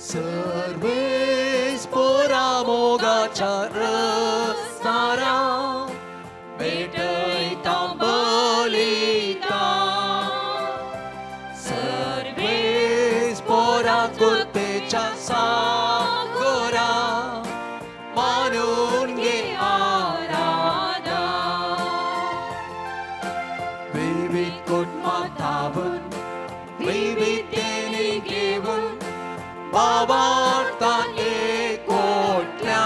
सर्वेस पोरा मोगाच्या रस्तारा भेटयता बलिदान सर्वेस पोरा कृपेच्या सागरा मानून घे आराधना विविध कुटुंबातून विविधतेने घेऊन बाबार्था एकवटल्या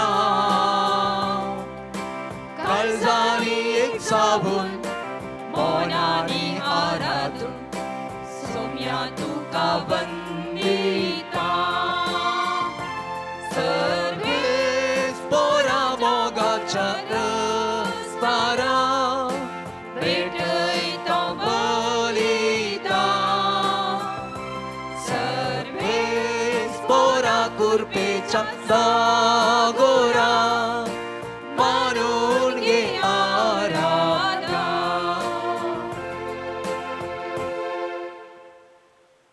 काळजानी एक साबून मनानी आराधून सोम्या तुका वंदिता सर्वेस पोरा मोगाच्या रस्तारा भेटयता बलिदान सर्वेस पोरा कृपेच्या सागरा मानून घे आराधना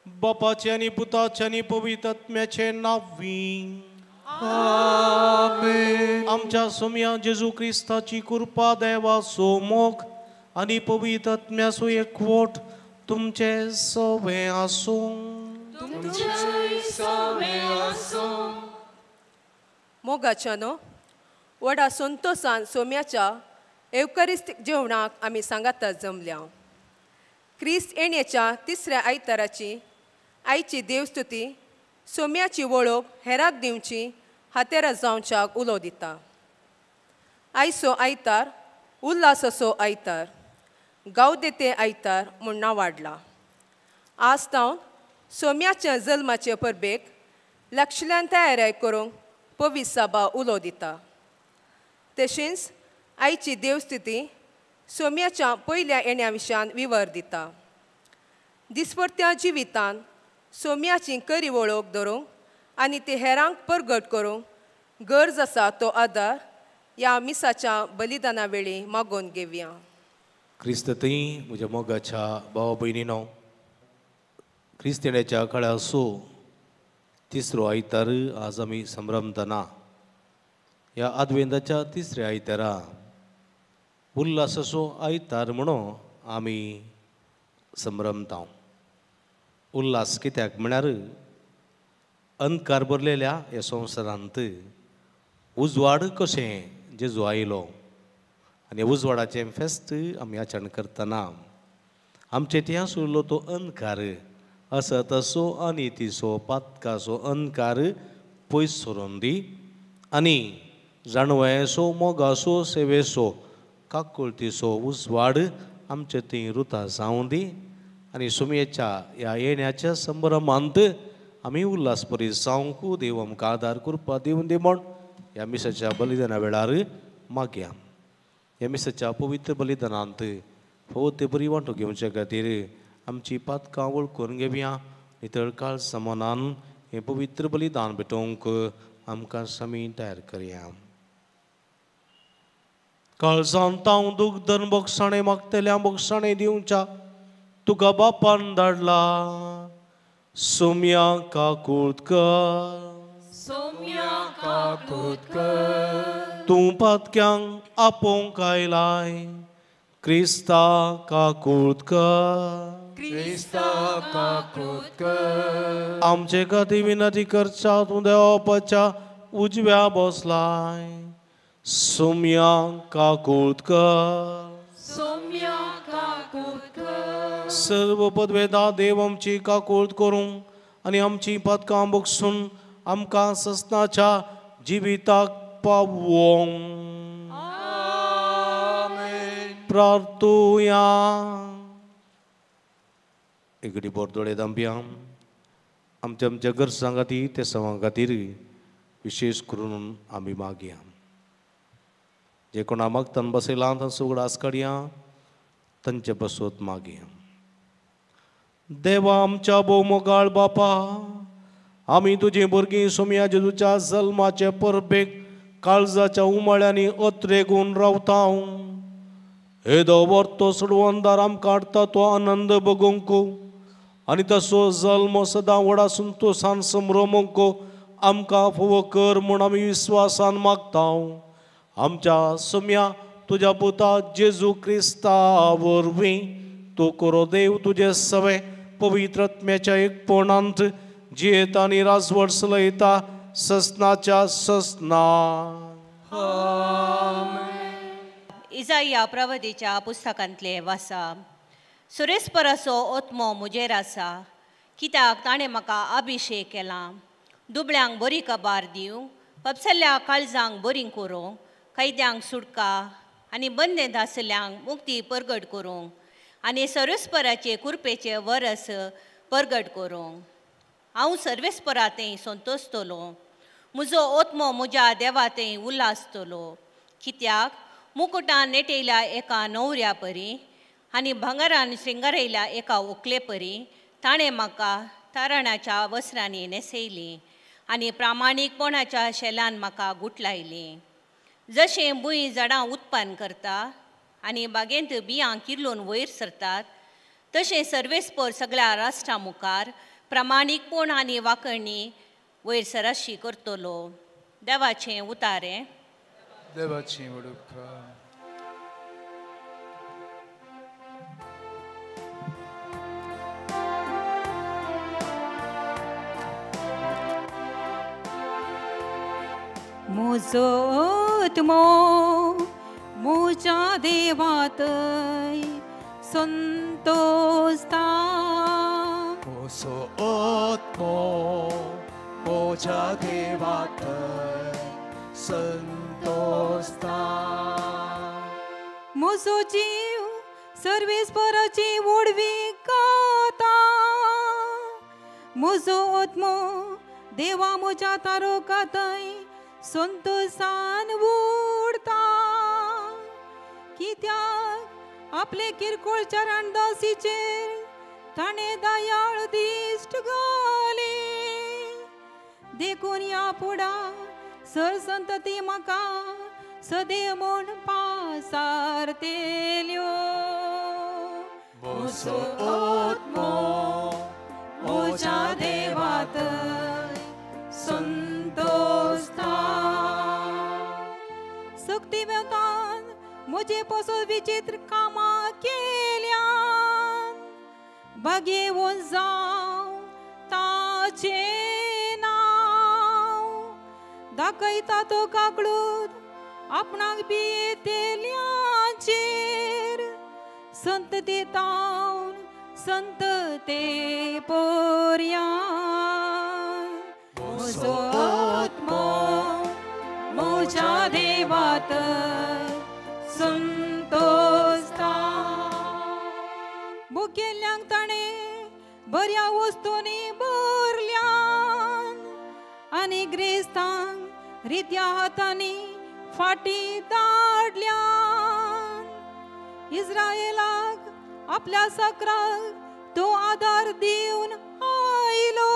बापाचे आणि पुताचे आणि पवित्र आत्म्याचे नावी आमेन आमच्या सोम्या जेजू ख्रिस्ताची कृपा देवा सोमोग आणि पवित्र आत्म्याचो एकवट तुमचे सवे आसो मोगाच्यानो वडा संतोषान सोम्याच्या एवकरिस्तीक जेवणाक आमी सांगातात जमल्या क्रिस्त येण्याच्या तिसऱ्या आयताराची आयची देवस्तुती सोम्याची वळख हेराक दिवची हातेरा जावच्याक उलो दिता आयचो आयतार उल्हासाचो आयतार गावदेते आयतार म्हूण नांव वाडला आज तावन सोम्याच्या जल्माचे परबेक लक्षल्यान तयारी करूंक पवित्र सभा उलो दिता तशेंच आयची देवस्तुती सोम्याच्या पयल्या येण्या विशयान विवर दिता दिसपट्ट्या जिवितान सोम्याची खरी वळख धरूंक आनी ते हेरांक परगट करूंक गरज आसा तो आदार ह्या मिसाच्या बलिदाना वेळी मागोवन घेवया क्रिस्ततय म्हज्या मोगाच्या भावा भयणीनो क्रिस्तेण्याच्या काळा सो तिसरो आयतार आज आमी संभ्रमतना ह्या आदवेंदाच्या तिसऱ्या आयतारा उल्हासाचो आयतार म्हणून आमी संभ्रमता उल्हास कित्याक म्हळ्यार अंधकार भरलेल्या ह्या संवसारांत उजवाड कशें जेजू आयलो आनी उजवाडाचें फेस्त आमी आचरण करतना आमचे इतिहास उरलो तो अंधकार असतसो अनितीचो पातकाचो अंधकार पयस सोरोन दी आनी जाणवयेचो मोगाचो सेवेचो काकुळतीचो उजवाड आमचे थंय रुता जावं दी आनी सुमयेच्या ह्या येण्याच्या संभ्रमांत आमी उल्हास बरी जावंक देव आमकां आदार कृपा दिवन दी म्हण ह्या मिसाच्या बलिदाना वेळार मागया ह्या मिसाच्या पवित्र बलिदानांत पवित्र बरी वांटो घेवचे खातीर आमची पातकां वळखून घेवया नितळ काळ समानान हें पवित्र बलिदान भेटोवंक आमकां समी तयार करया काळजांत हांव दूख धन बोगसाणें मागतल्या बोगसाणें दिवच्या तुका बापान धाडला सोम्या काकुळकर तूं पातक्यांक आपोवंक आयलाय क्रिस्ता काकुळकर आमचे खातीर विनंती करच्या तूं देवाच्या उजव्या बसलाय सोम्या काकुळकर सर्व पदवेदा देव आमची काकुळट करूं आनी आमची पातकां बोगसून आमकां ससनाच्या जिविताक पावोवंक प्रार्थुया एगडी बोरदोळे दांबिया आमच्या आमच्या गरजां खातीर ते सवां खातीर विशेश करून आमी मागया जे कोणा मागतान बसयलां तांचो उगडास काडया तांचे बसोत मागया देवा आमच्या भोवमोगाळ बापा आमी तुजी भुरगीं सोम्या जेजूच्या जल्माचे परबेक काळजाच्या उमाळ्यांनी अत्रेगून रावता हे दवर तो सोडवंदार आमकां काडटा तो आनंद भोगूंक आनी तसो जल्म सदां व्हडा संतोशान संभ्रमूंक आमकां फोव कर म्हूण आमी विस्वासान मागतां. आमच्या सोम्या तुज्या पुता जेजू क्रिस्ता वरवीं तूं करो देव तुजे सवे पवित्र आत्म्याच्या एकपणांत जियेता आनी राजवट चलयता ससनाच्या ससना. इजाया प्रवदीच्या पुस्तकांतले वासा. सुरेस्पराचो ओत्मो मुजेर आसा, कित्याक ताणें म्हाका अभिशेक केला. दुबळ्यांक बरी कबार दिवंक, पपसल्ल्या काळजांक बरी करूंक, कैद्यांक सुटका आनी बंदे दासल्यांक मुक्ती परगट करूंक आनी सर्वेस्पराचे कुरपेचे वरस परगट करूंक. हांव सर्वेस्परांतय संतोसतलो. म्हजो ओत्मो म्हज्या देवांतय उल्हासतलो. कित्याक मुकुटान नेटयल्या एका न्हवऱ्या परी आनी भांगरान श्रिंगारयल्या एका व्हंकले परी ताणें म्हाका तारणाच्या वस्त्रांनी न्हेसयली आनी प्रामाणीकपणाच्या शेलान म्हाका गुटलायली. जशें भुंय झाडां उत्पन्न करता आनी बागेंत बियां किर्लून वयर सरतात, तशें सर्वेस्पर सगळ्या राष्ट्रां मुखार प्रामाणीकपण आनी वांकणी वयर सराशी करतलो. देवाचें उतारें. देवाची वडुका. म्हजो आत्मो म्हज्या देवांतय संतोसता. म्हजो आत्मो म्हज्या देवांतय संतोसता. म्हजो जीव सर्वेस्पराची वडवी गाता. म्हजो आत्मो देवा म्हज्या तारकांतय संतोषान उडता. कित्याक आपले किरकोळ चरणदासीचेर ताणें दयाळ दिश्ट घाली. देखून या फुडा सरसंतती म्हाका सदैव म्हूण पासारतेल्यो. म्हजो आत्मो म्हज्या देवांतय संतोसता. सक्तिवेतान म्हजे पासून विचित्र कामां केल्यान भाग्येवून जावं ताचें नांव. दाखयता तो काकडूत आपणाक बियेतेल्यांचेर. संतते तावन संतते पर्याय. म्हजो आत्मो म्हज्या देवांतय संतोसता. मुखेल्यांक ताणें बऱ्या वस्तूंनी भरल्यान आनी ग्रेस्तांक रित्या हातांनी फाटी धाडल्यान. इस्रायेलाक आपल्या साकराक तो आदार दिवन आयलो.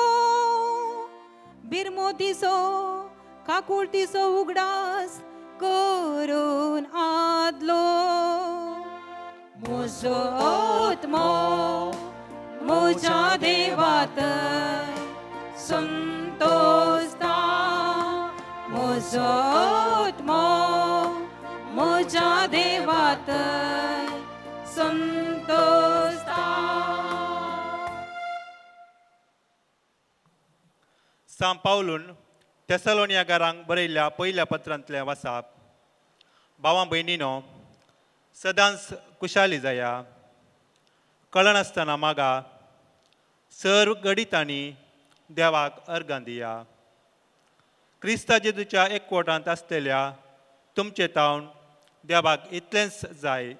बिरमोतीचो काकुळतीचो उगडास करून आदलो. म्हजो आत्मो म्हज्या देवांतय संतोसता. म्हजो आत्मो म्हज्या देवांतय संतोसता. सांत पावलून थेसलोनिकांक बरयल्ल्या पयल्या पत्रांतलें वाचप. भावां भयणीनो, सदांच कुशाली जाया. कळनासतना मागा. सर्व गडितांनी देवाक अर्गां दिया. क्रिस्ता जेजूच्या एकवटांत आसलेल्या तुमचे तावन देवाक इतलेंच जाय.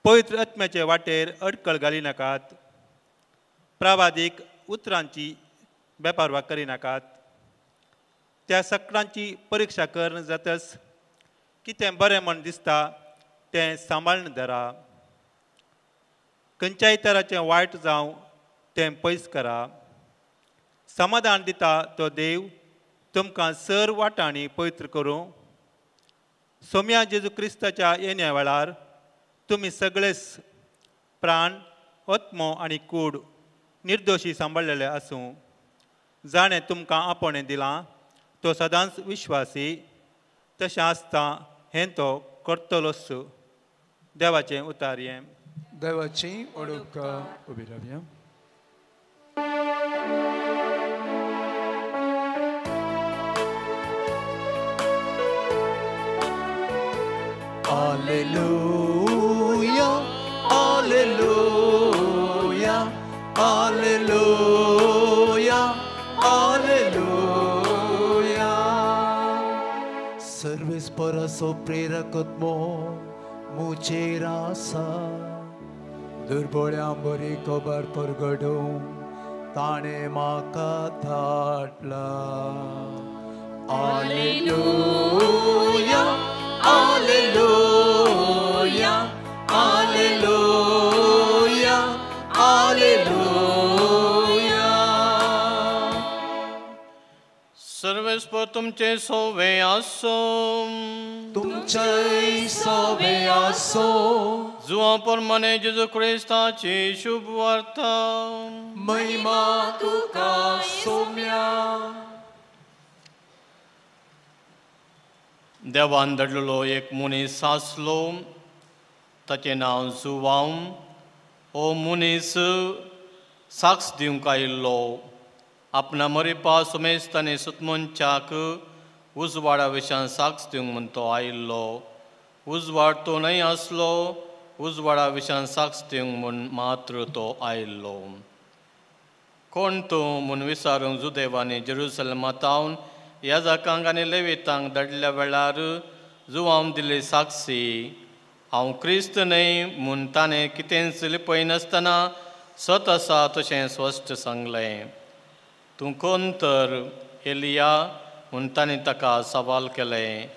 पवित्र आत्म्याचे वाटेर अडकळ घाली नाकात. प्रावादीक उतरांची बेपारवा करिनाकात. त्या सकाळांची परीक्षा करून जातच कितें बरें म्हण दिसता तें सांबाळून धरा. खंयच्याय तराचें वायट जावं तें पयस करा. समाधान दिता तो देव तुमकां सर्व वाटांनी पवित्र करूं. सोम्या जेजू क्रिस्ताच्या येण्या वेळार तुमी सगळेच प्राण, आत्मो आनी कूड निर्दोशी सांबाळलेले आसूं. जाणें तुमकां आपणें दिलां तो सदांच विश्वासी तशें आसता हें तो करतलोच. देवाचें उतार्यें. देवाची ओडूक उबी रावया. Alleluia, alleluia, alleluia, alleluia. Servis paraso prerakotmo मुचेरासा दुर्बळ्यां बरी खबर परगडूं ताणे म्हाका धाडला. Alleluia, alleluia, alleluia, alleluia. सर्वेस्पर तुमचे सोवे आसो. तुमचे सोवे आसो. जुआ परमाने जेजू क्रिस्ताची शुभ वार्ता. महिमा तुका सोम्या. देवान धाडलेलो एक मनीस आसलो ताचें नांव जुवांव. हो मनीस साक्ष दिवंक आयिल्लो. आपणा मरिपा सुमेस्तांनी सुतमनच्याक उजवाडा विशयान साक्ष दिवंक म्हूण तो आयिल्लो. उजवाड तो न्हय आसलो. उजवाडा विशयान साक्ष दिवंक म्हूण मात्र तो आयिल्लो. कोण तूं म्हूण विचारूंक जुदेवांनी जेरुसलेमांत आवन याजकांक आनी लेवितांक धाडल्या वेळार जुवांव दिली साक्षी. हांव क्रिस्त न्हय म्हूण ताणें कितेंच लिपयनासतना सत आसा तशें स्पश्ट सांगलें. तूं कोण तर एलिया म्हूण ताणें ताका सवाल केलें.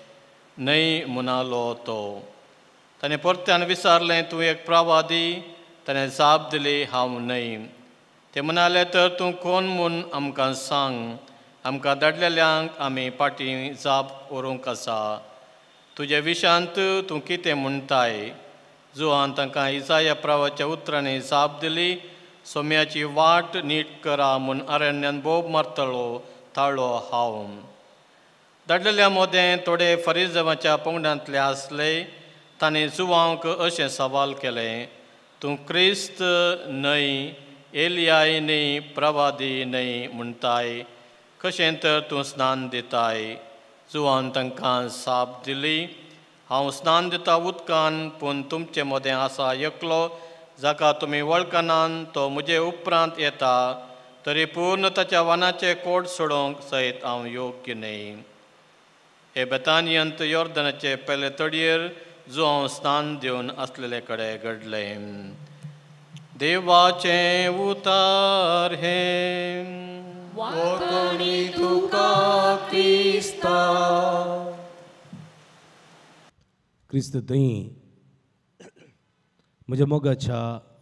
न्हय म्हणालो तो. ताणें परत्यान विचारलें तूं एक प्रवादी. ताणें जाप दिली हांव न्हय. ते म्हणाले तर तूं कोण म्हूण आमकां सांग. आमकां धाडलेल्यांक आमी पाटी जाप व्हरूंक आसा. तुजे विशयांत तूं कितें म्हणटाय. जुवान तांकां इसाया प्रवाच्या उतरांनी जाप दिली. सोम्याची वाट नीट करा म्हूण अरण्यान बोब मारतलो ताळो हांव. धाडलेल्या मोदें थोडे फरिसांवाच्या पंगडांतले आसले. तांणी जुवांक अशें सवाल केलें. तूं क्रिस्त न्हय एलियाय न्हय प्रवादी न्हय म्हणटाय. कशें तर तूं स्नान दिताय. जुवान तांकां जाप दिली. हांव स्नान दिता उदकान पूण तुमचें मोदें आसा एकलो जाका तुमी वळखनात तो म्हजे उपरांत येता. तरी पूर्ण ताच्या वानाचे कोट सोडोवंक सयत हांव योग्य न्हय. हे बेतानियंत योर्दनाचे पयले तडयेर जुवांव स्नान दिवन आसलेले कडेन घडलें. देवाचें उतार हें. वखणी तुका क्रिस्ता. क्रिस्त थंय म्हज्या मोगाच्या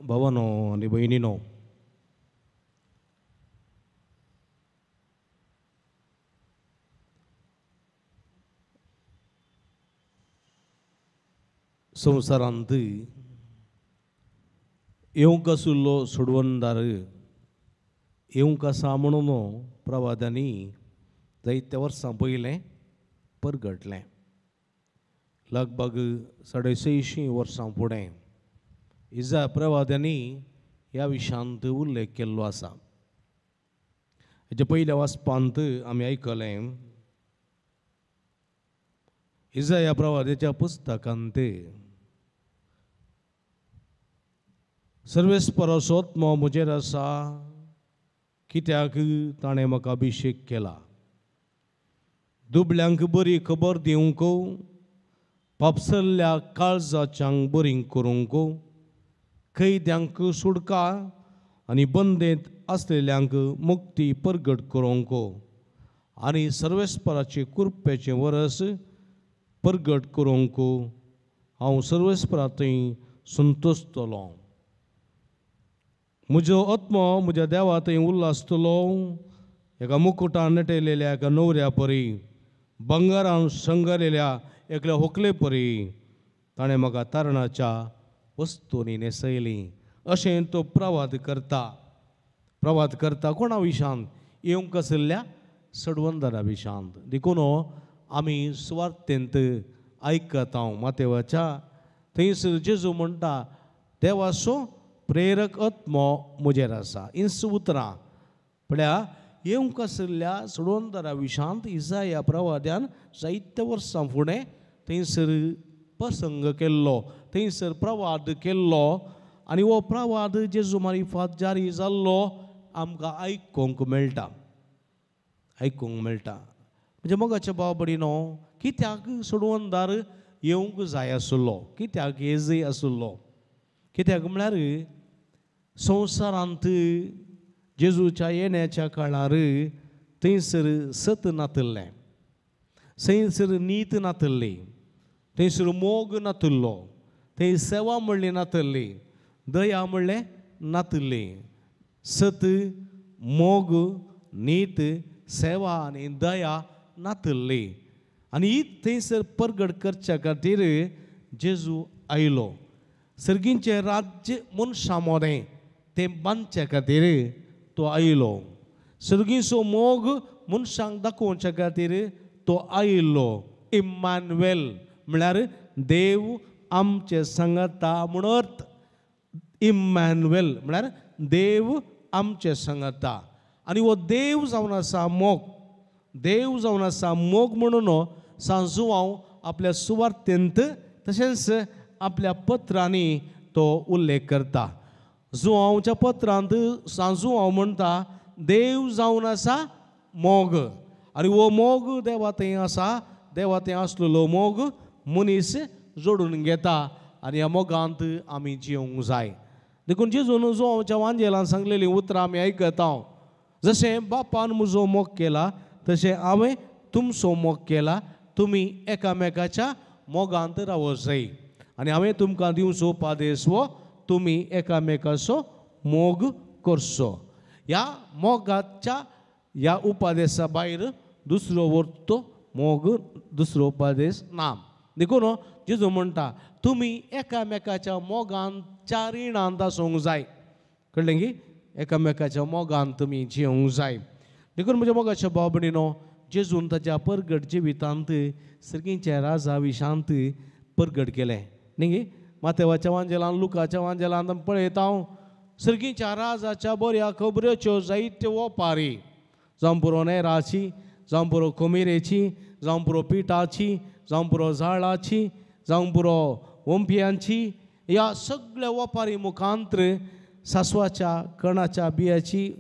भावानो आनी भयणीनो, संवसारांत येवंक आशिल्लो सोडवणदार येवंक आसा म्हणून प्रवाद्यांनी जायत्या वर्सां पयलें परगटलें. लगभग 650 वर्सां फुडें इजा प्रवाद्यांनी ह्या विशयांत उल्लेख केल्लो आसा. हेच्या पयल्या वाचपांत आमी आयकलें इजा ह्या प्रवाद्याच्या पुस्तकांत सर्वेस्पराचो आत्मो म्हजेर आसा कित्याक ताणें म्हाका अभिशेक केला. दुबळ्यांक बरी खबर दिवंक, पापसल्ल्या काळजाच्यांक बरी करूंक, कैद्यांक सुडका आनी बंदेंत आसलेल्यांक मुक्ती परगट करूंक आनी सर्वेस्पराचे कुरपेचें वरस परगट करूंक हांव सर्वेस्परा थंय संतोसतलो. म्हजो आत्मो म्हज्या देवा थंय उल्हासतलो. एका मुकुटान नटयलेल्या एका न्हवऱ्या परी, बंगारान शंगरलेल्या एकल्या व्हंकले परी ताणें म्हाका तारणाच्या वस्तूंनी न्हेसयली. अशें तो प्रवाद करता. प्रवाद करता कोणा विशांत? येवंक आशिल्ल्या सडवंदरा विशांत देखून आमी सुवार्थेंत आयकत हांव मातेवाच्या थंयसर जेजू म्हणटा देवाचो प्रेरक आत्मो म्हजेर आसा. इंस उतरां म्हळ्यार येवंक आशिल्ल्या सडवंदरा विशांत इसाया प्रवाद्यान जायत्या वर्सां फुडें थंयसर प्रसंग केल्लो, थंयसर प्रवाद केल्लो आनी हो प्रवाद जेजू मार्फत जारी जाल्लो आमकां आयकूंक मेळटा. म्हणजे मोगाच्या भाव भयणीनो, कित्याक सडवंदार येवंक जाय आसलो, कित्याक येजय आसलो, कित्याक म्हळ्यार संवसारांत जेजूच्या येण्याच्या काळार थंयसर सत नातल्लें, थंयसर नीत नातल्ली, थंयसर मोग नातल्लो, थंय सेवा म्हणली नातल्ली, दया म्हणलें नातल्ली. सत, मोग, नीत, सेवा आनी दया नातल्ली. आनी ही थंयसर परगट करच्या खातीर जेजू आयलो. सर्गींचें राज्य मनशां मोदें तें बांदच्या खातीर तो आयलो. सर्गीचो मोग मनशांक दाखोवच्या खातीर तो आयिल्लो. इम्मानुएल म्हळ्यार देव आमचे सांगता म्हूण अर्थ. इम्मानुएल म्हळ्यार देव आमचे सांगता. आनी हो देव जावन आसा मोग, देव जावन आसा मोग म्हणून सांजू हांव आपल्या सुवार्थेंत तशेंच आपल्या पत्रांनी तो उल्लेख करता. जुआंवच्या पत्रांत सांजू हांव म्हणटा देव जावन आसा मोग आनी हो मोग देवा थंय आसा. देवा थंय आसलेलो मोग मनीस जोडून घेता आनी ह्या मोगांत आमी जियोंक जाय. देखून जेजून जुआंवच्या वांजेलान सांगलेलीं उतरां आमी आयकता. जशें बापान म्हजो मोग केला तशें हांवें तुमचो मोग केला. तुमी एकामेकाच्या मोगांत रावूं जाय. आनी हांवें तुमकां दिवचो उपादेश हो तुमी एकामेकाचो मोग करचो. ह्या मोगाच्या ह्या उपादेशा भायर दुसरो वरतो मोग दुसरो उपादेश ना. देखून जेजू म्हणटा तुमी एकामेकाच्या मोगांच्या रिणांत आसूंक जाय. कळ्ळें की एकामेकाच्या मोगांत तुमी जियोंक जाय. देखून म्हज्या मोगाच्या भाव भयणीनो, जेजून ताच्या परगट जिवितांत सर्गींच्या राजा विशांत परगट केलें न्ही. मातेवाच्या वांजेलान लुकाच्या वांजेलान आमी पळयता सर्गींच्या राजाच्या बऱ्या खबऱ्योच्यो जायत्यो ओपारी, जावं पुरो नेराची, जावं पुरो कोमिरेची, जावं पुरो पिठाची, जावं पुरो झाडाची, जावं पुरो ओंपयांची, ह्या सगळ्या ओपारी मुखांत्र सासवाच्या कणाच्या बियाची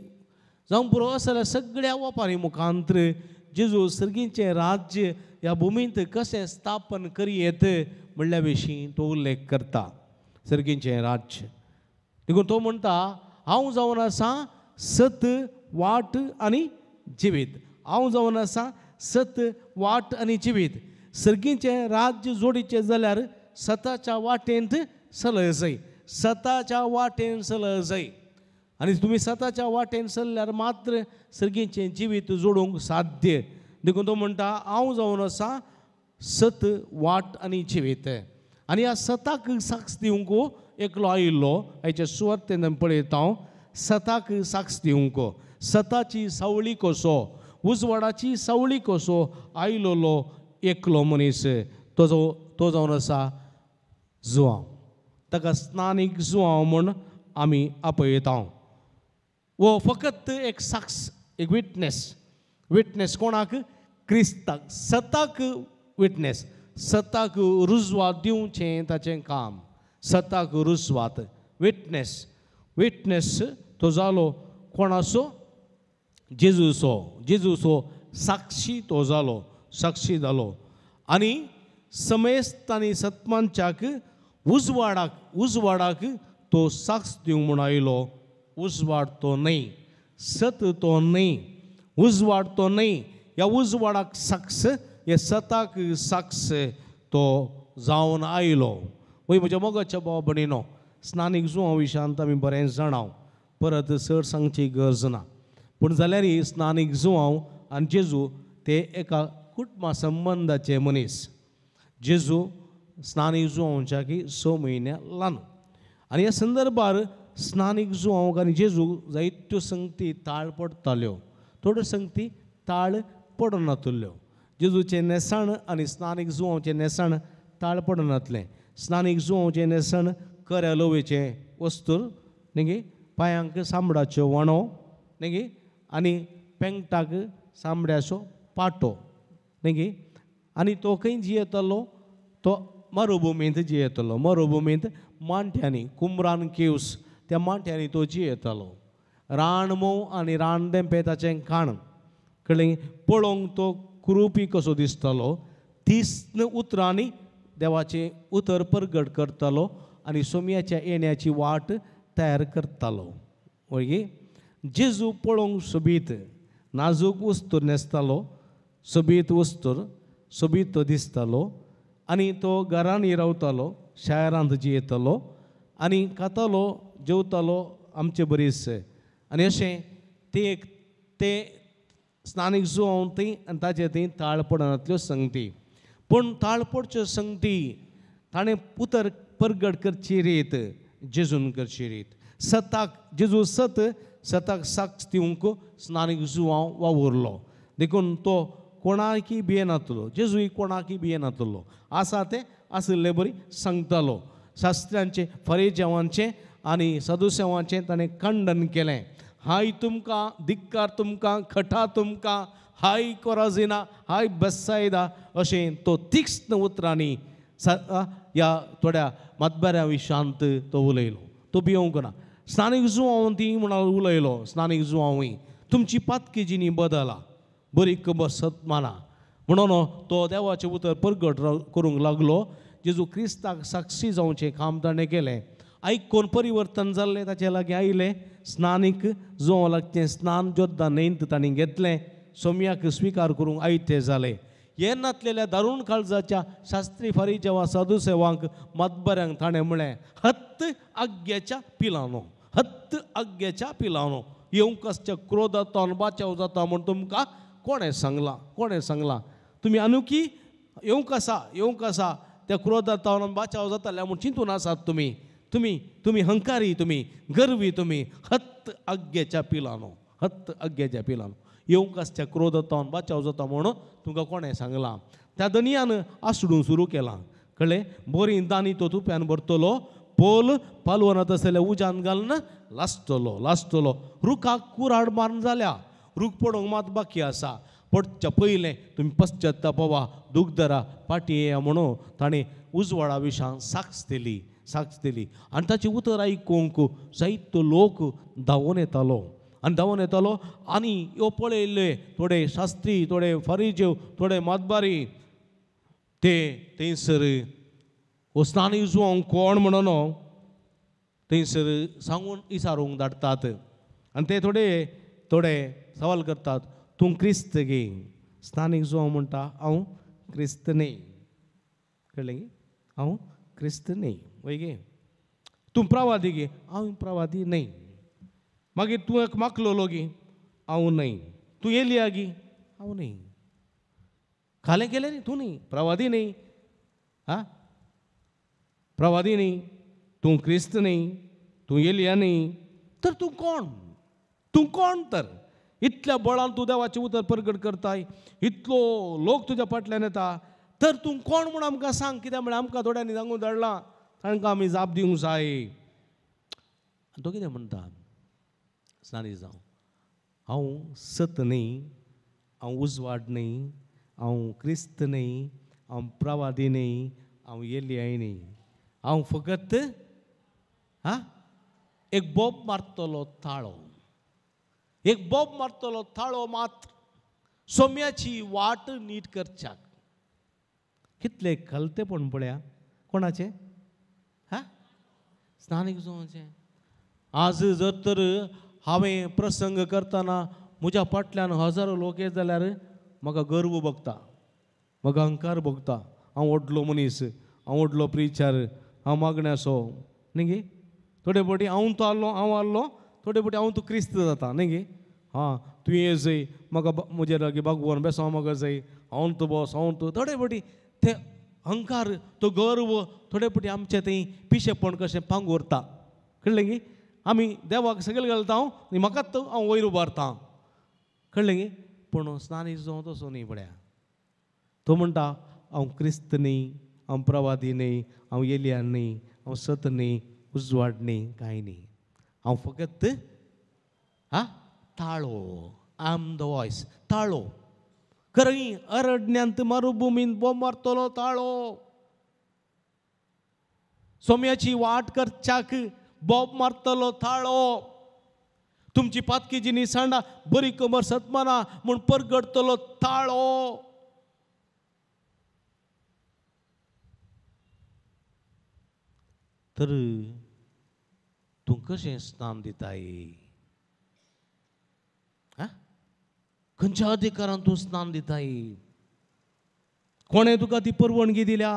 जावं पुरो असल्या सगळ्या ओपारी मुखांत्र जेजू सर्गींचें राज्य ह्या भुमींत कशें स्थापन करीत म्हणल्या विशीं तो उल्लेख करता. सर्गींचें राज्य देखून तो म्हणटा हांव जावन आसा सत, वाट आनी जिवीत. हांव जावन आसा सत, वाट आनी जिवीत. सर्गींचें राज्य जोडीचें जाल्यार सताच्या वाटेंत चलय जाय. सताच्या वाटेन चलय जाय. आनी तुमी सताच्या वाटेन चल्ल्यार मात्र सर्गींचें जिवीत जोडूंक साध्य. देखून तो म्हणटा हांव जावन आसा सत, वाट आनी जिवीत. आनी ह्या सताक साक्ष दिवंक एकलो आयिल्लो. हेच्या सुवार्थेन आमी पळयता सताक साक्ष दिवंक. सताची सावळी कसो, उजवाडाची सावळी कसो आयिल्लो एकलो मनीस तो जावन आसा जुआंव. ताका स्नानीक जुआंव म्हूण आमी आपयता. वो फकत एक साक्ष, एक विटनेस कोणाक? क्रिस्ताक. सताक विटनेस, सताक रुजवात दिवचें ताचें काम. सताक रुजवात विटनेस तो जालो कोणाचो? जेजूचो साक्षी तो जालो, साक्षी जालो. आनी समेस्त आनी सत्मांच्याक उजवाडाक तो साक्ष दिवंक म्हूण आयलो. उजवाड तो न्हय, सत तो न्हय, उजवाड तो न्हय. ह्या उजवाडाक साक्ष, हे सताक साक्ष तो जावन आयलो. वय म्हज्या मोगाच्या भाव भयणीनो, स्नानीक जुआंव विशांत आमी बरें जाणाव, परत चड सांगची गरज ना. पूण जाल्यारय स्नानीक जुआंव आनी जेजू ते एका कुटुंबा संबंदाचे मनीस. जेजू स्नानीक जुआंवच्या की 6 म्हयन्या ल्हान. आनी ह्या संदर्भार स्नानीक जुआंव आनी जेजू जायत्यो संगती ताळ पडटाल्यो. थोड्यो संगती ताळ पडनातल्यो. जेजूचें नेसाण आनी स्नानीक जुवांचें नेसाण ताळ पडनातलें. स्नानीक जुवांचें नेसाण खऱ्या लोवेचें वस्तूर न्ही पांयांक सामडाच्यो वणो न्ही आनी पेंगटाक सामड्याचो पाटो न्ही आनी तो खंय जियेतलो तो मरुभुमींत जियेतलो. मरुभुमींत मांट्यांनी कुमरान केव्स त्या मांट्यांनी तो जियेतलो. रान मोव आनी रान देंपे ताचें खाण कळ्ळें पळोवंक तो कुरुपी कसो दिसतलो. 30 उतरांनी देवाचें उतर परगट करतलो आनी सोम्याच्या येण्याची वाट तयार करतालो. वळगी जेजू पळोवंक सोबीत नाजूक वस्तूर न्हेसतालो. सोबीत वस्तूर सोबीत तो दिसतालो आनी तो घरांनी रावतालो. शारांत जियेतलो आनी खातालो जेवतालो आमचे बरीच आनी अशें ते स्नानीक जुवांव थंय आनी ताचे थंय ताळ पडनातल्यो संगती. पूण ताळ पडच्यो संगती ताणें उतर परगट करची रीत जेजून करची रीत. सताक जेजू सताक साक्ष दिवंक स्नानीक जुवांव वावुरलो. देखून तो कोणाकी भियेनातलो. जेजूय कोणाकी भियेनातलो. आसा तें आसले बरी सांगतालो. शास्त्र्यांचें फरिजेवांचें आनी सदुसेवांचें ताणें खंडन केलें. हाय तुमकां धिक्कार तुमकां खटा तुमकां हाय कोराजिना हाय बेत्सायदा अशें तो 30 उतरांनी ह्या थोड्या मतबऱ्या विशयांत तो उलयलो. तो भियोंक ना. स्नानीक जुवांव ती म्हणून उलयलो. स्नानीक जुवांवूय तुमची पातकी जिणी बदला बरी खबर सत माना म्हणून तो देवाचें उतर परगट करूंक लागलो. जेजू क्रिस्ताक साक्षी जावचें काम ताणें केलें. आयकून परिवर्तन जाल्लें ताचे लागीं आयलें. स्नानीक जुवांव लागचें स्नान जोद्दा न्हंयत ताणें घेतलें. सोम्याक स्विकार करूंक आयते जालें. हे नातलेल्या दारूण काळजाच्या शास्त्री फारीजेवा साधुसेवांक मतबऱ्यांक ताणें म्हळें हत्त आग्याच्या पिलांनो हत्त आग्याच्या पिलांनो येवंकसच्या क्रोधांतल्यान बाचाव जाता म्हूण तुमकां कोणें सांगलां तुमी अनुकी येवंक आसा त्या क्रोधांतल्यान बाचाव जाताल्या म्हूण चिंतून आसात तुमी हंकारी तुमी गर्वी तुमी हत्त आग्याच्या पिलांनो येवंकसच्या क्रोधांतल्यान बाचाव जाता म्हणून तुमकां कोणें सांगलां. त्या दनयान आसडूं सुरू केलां. कळ्ळें बरी दानी तो तुप्यान भरतलो. पोल पालवनांत आसलेल्या उज्यान घालून लासतलो. रुखाक कुराड मारून जाल्या. रूख पडोवंक मात बाकी आसा. पडच्या पयलें तुमी पश्चात्तापवा दूख धरा पाटी येया म्हणून ताणें उजवाडा विशां साक्ष दिली आनी ताचें उतर आयकूंक जायतो लोक धांवून येतालो आनी ह्यो पळयल्ले थोडे शास्त्री थोडे फारीजेव थोडे मतबारी ते थंयसर स्नानीक जुवांव कोण म्हणून थंयसर सांगून इसारूंक धाडटात आनी ते थोडे सवाल करतात तूं क्रिस्त गे. स्नानीक जुवांव म्हणटा हांव क्रिस्त न्ही. कळ्ळें गे हांव क्रिस्त न्ही. वय गे तूं प्रवादी गे हांव प्रवादी न्ही. मागीर तूं एक मागलोलो गे हांव न्ही. तूं येयल्या गे हांव न्ही. खालें केलें न्ही तूं न्ही प्रवादी न्ही. प्रवादी न्ही तूं क्रिस्त न्ही तूं येयल्या न्ही तर तूं कोण तर इतल्या बळान तूं देवाचें उतर परगट करताय इतलो लोक तुज्या फाटल्यान येता तर तूं कोण म्हूण आमकां सांग. कित्याक म्हळ्यार आमकां थोड्यांनी सांगून धाडलां तांकां आमी जाप दिवंक जाय. तो कितें म्हणटा स्नानीक जावं हांव सत न्ही हांव उजवाड न्ही हांव क्रिस्त न्ही हांव प्रवादी न्ही हांव येलियाय न्ही. हांव फकत एक बोब मारतलो ताळो मात्र सोम्याची वाट नीट करच्याक. कितले खलतेपण पळया कोणाचे स्नानीक जुवांचे. आज जर तर हांवें प्रसंग करतना म्हज्या फाटल्यान हजारो लोक येत जाल्यार म्हाका गर्व भोगता म्हाका अहंकार भोगता. हांव व्हडलो मनीस हांव व्हडलो प्रिचार हांव मागण्याचो न्ही गे. थोडे फावटी हांव आल्लो थोडे फावटी हांव तूं क्रिस्त जाता न्ही गे. तूं ये जाय म्हाका म्हजे लागीं भगवान बेसांव म्हाका जाय हांव तूं बस हांव तूं. थोडे फावटी ते अहंकार तो गर्व थोडे फावटी आमचे थंय पिशेपण कशें पांगुरता. कळ्ळें गे आमी देवाक सगळे घालता हांव म्हाकाच हांव वयर उबारता. कळलें गे पूण स्नानीक जावं तसो न्ही पळया तो म्हणटा हांव क्रिस्त न्ही हांव प्रवादी न्ही हांव एलिया न्ही हांव सत न्ही उजवाड न्ही कांय न्ही हांव फकत ताळो आय एम द वॉयस ताळो खरं अरण्यांत मरुभुमींत बोब मारतलो ताळो सोम्याची वाट करच्याक बोब मारतलो ताळो तुमची पातकी जी निसांडा बरी कमर सतमाना म्हूण परगडतलो ताळो तर तूं कशें स्नान दिताय खंयच्या अधिकारान तूं स्नान दिताय कोणें तुका ती परवानगी दिल्या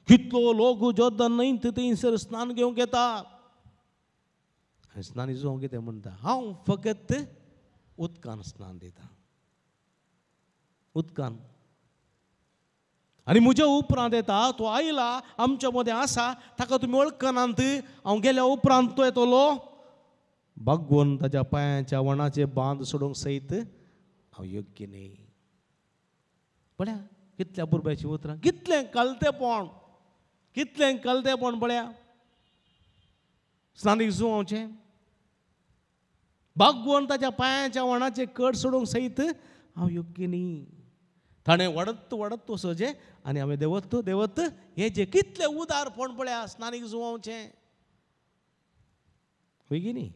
कितलो लोक जोर्दान न्हंयत थंयसर स्नान घेवंक येता स्नान जावं कितें म्हणटा हांव फकत उदकान स्नान दिता उदकान आनी म्हज्या उपरांत येता तो आयला आमच्या मदें आसा ताका तुमी वळखनात हांव गेल्या उपरांत तो येतलो भगवन ताच्या पांयाच्या वणाचे बांद सोडूंक सयत हांव योग्य न्ही पळया कितल्या बुरब्याची उतरां कितलें कलतेपण पळया स्नानीक जुवांवचें भगवन ताच्या पांयाच्या वणाचे कड सोडूंक सयत हांव योग्य न्ही ताणें वडत वचोचें आनी हांवें देवत हें जें कितलें उदारपण पळया स्नानीक जुवांवचें होय न्ही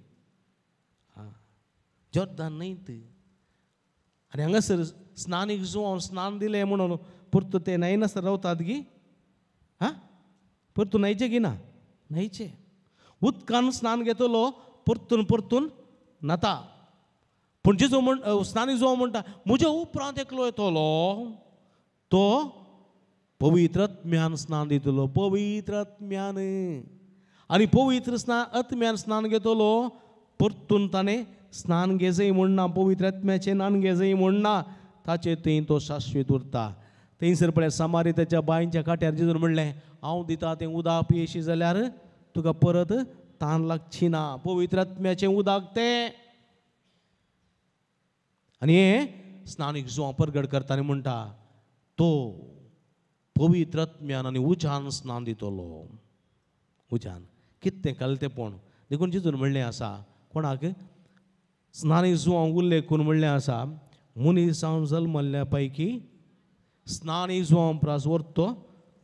जोर्दान न्हंयत आनी हांगासर स्नानीक जुवांव स्नान दिलें म्हणून पुर्तू ते न्हंयनासर रावतात गी परतून न्हंयचे गी ना न्हंयचे उदकान स्नान घेतलो परतून नाता पूण जेजो स्नानीक जुवांव म्हणटा म्हज्या उपरांत एकलो येतलो तो पवित्र आत्म्यान स्नान दितलो पवित्र आत्म्यान आनी पवित्र आत्म्यान स्नान घेतलो परतून ताणें स्नान घे जाय म्हणना पवित्र आत्म्याचें स्नान घे जाय म्हणना ताचे थंय तो शाश्वीत उरता थंयसर पळय समारिताच्या बांयच्या काट्यार जेजून म्हणलें हांव दिता तें उदक पियेशी जाल्यार तुका परत तान लागची ना पवित्र आत्म्याचें उदक तें आनी हें स्नानीक जुवांव परगट करता आनी म्हणटा तो पवित्र आत्म्यान आनी उज्यान स्नान दितलो उज्यान कितें कलतेपण देखून जेजून म्हणलें आसा कोणाक स्नानीक जुवांव उल्लेख करून म्हणलें आसा मनीसांव जल्मल्ल्या पैकी स्नानीक जुवांव प्रास व्हरतो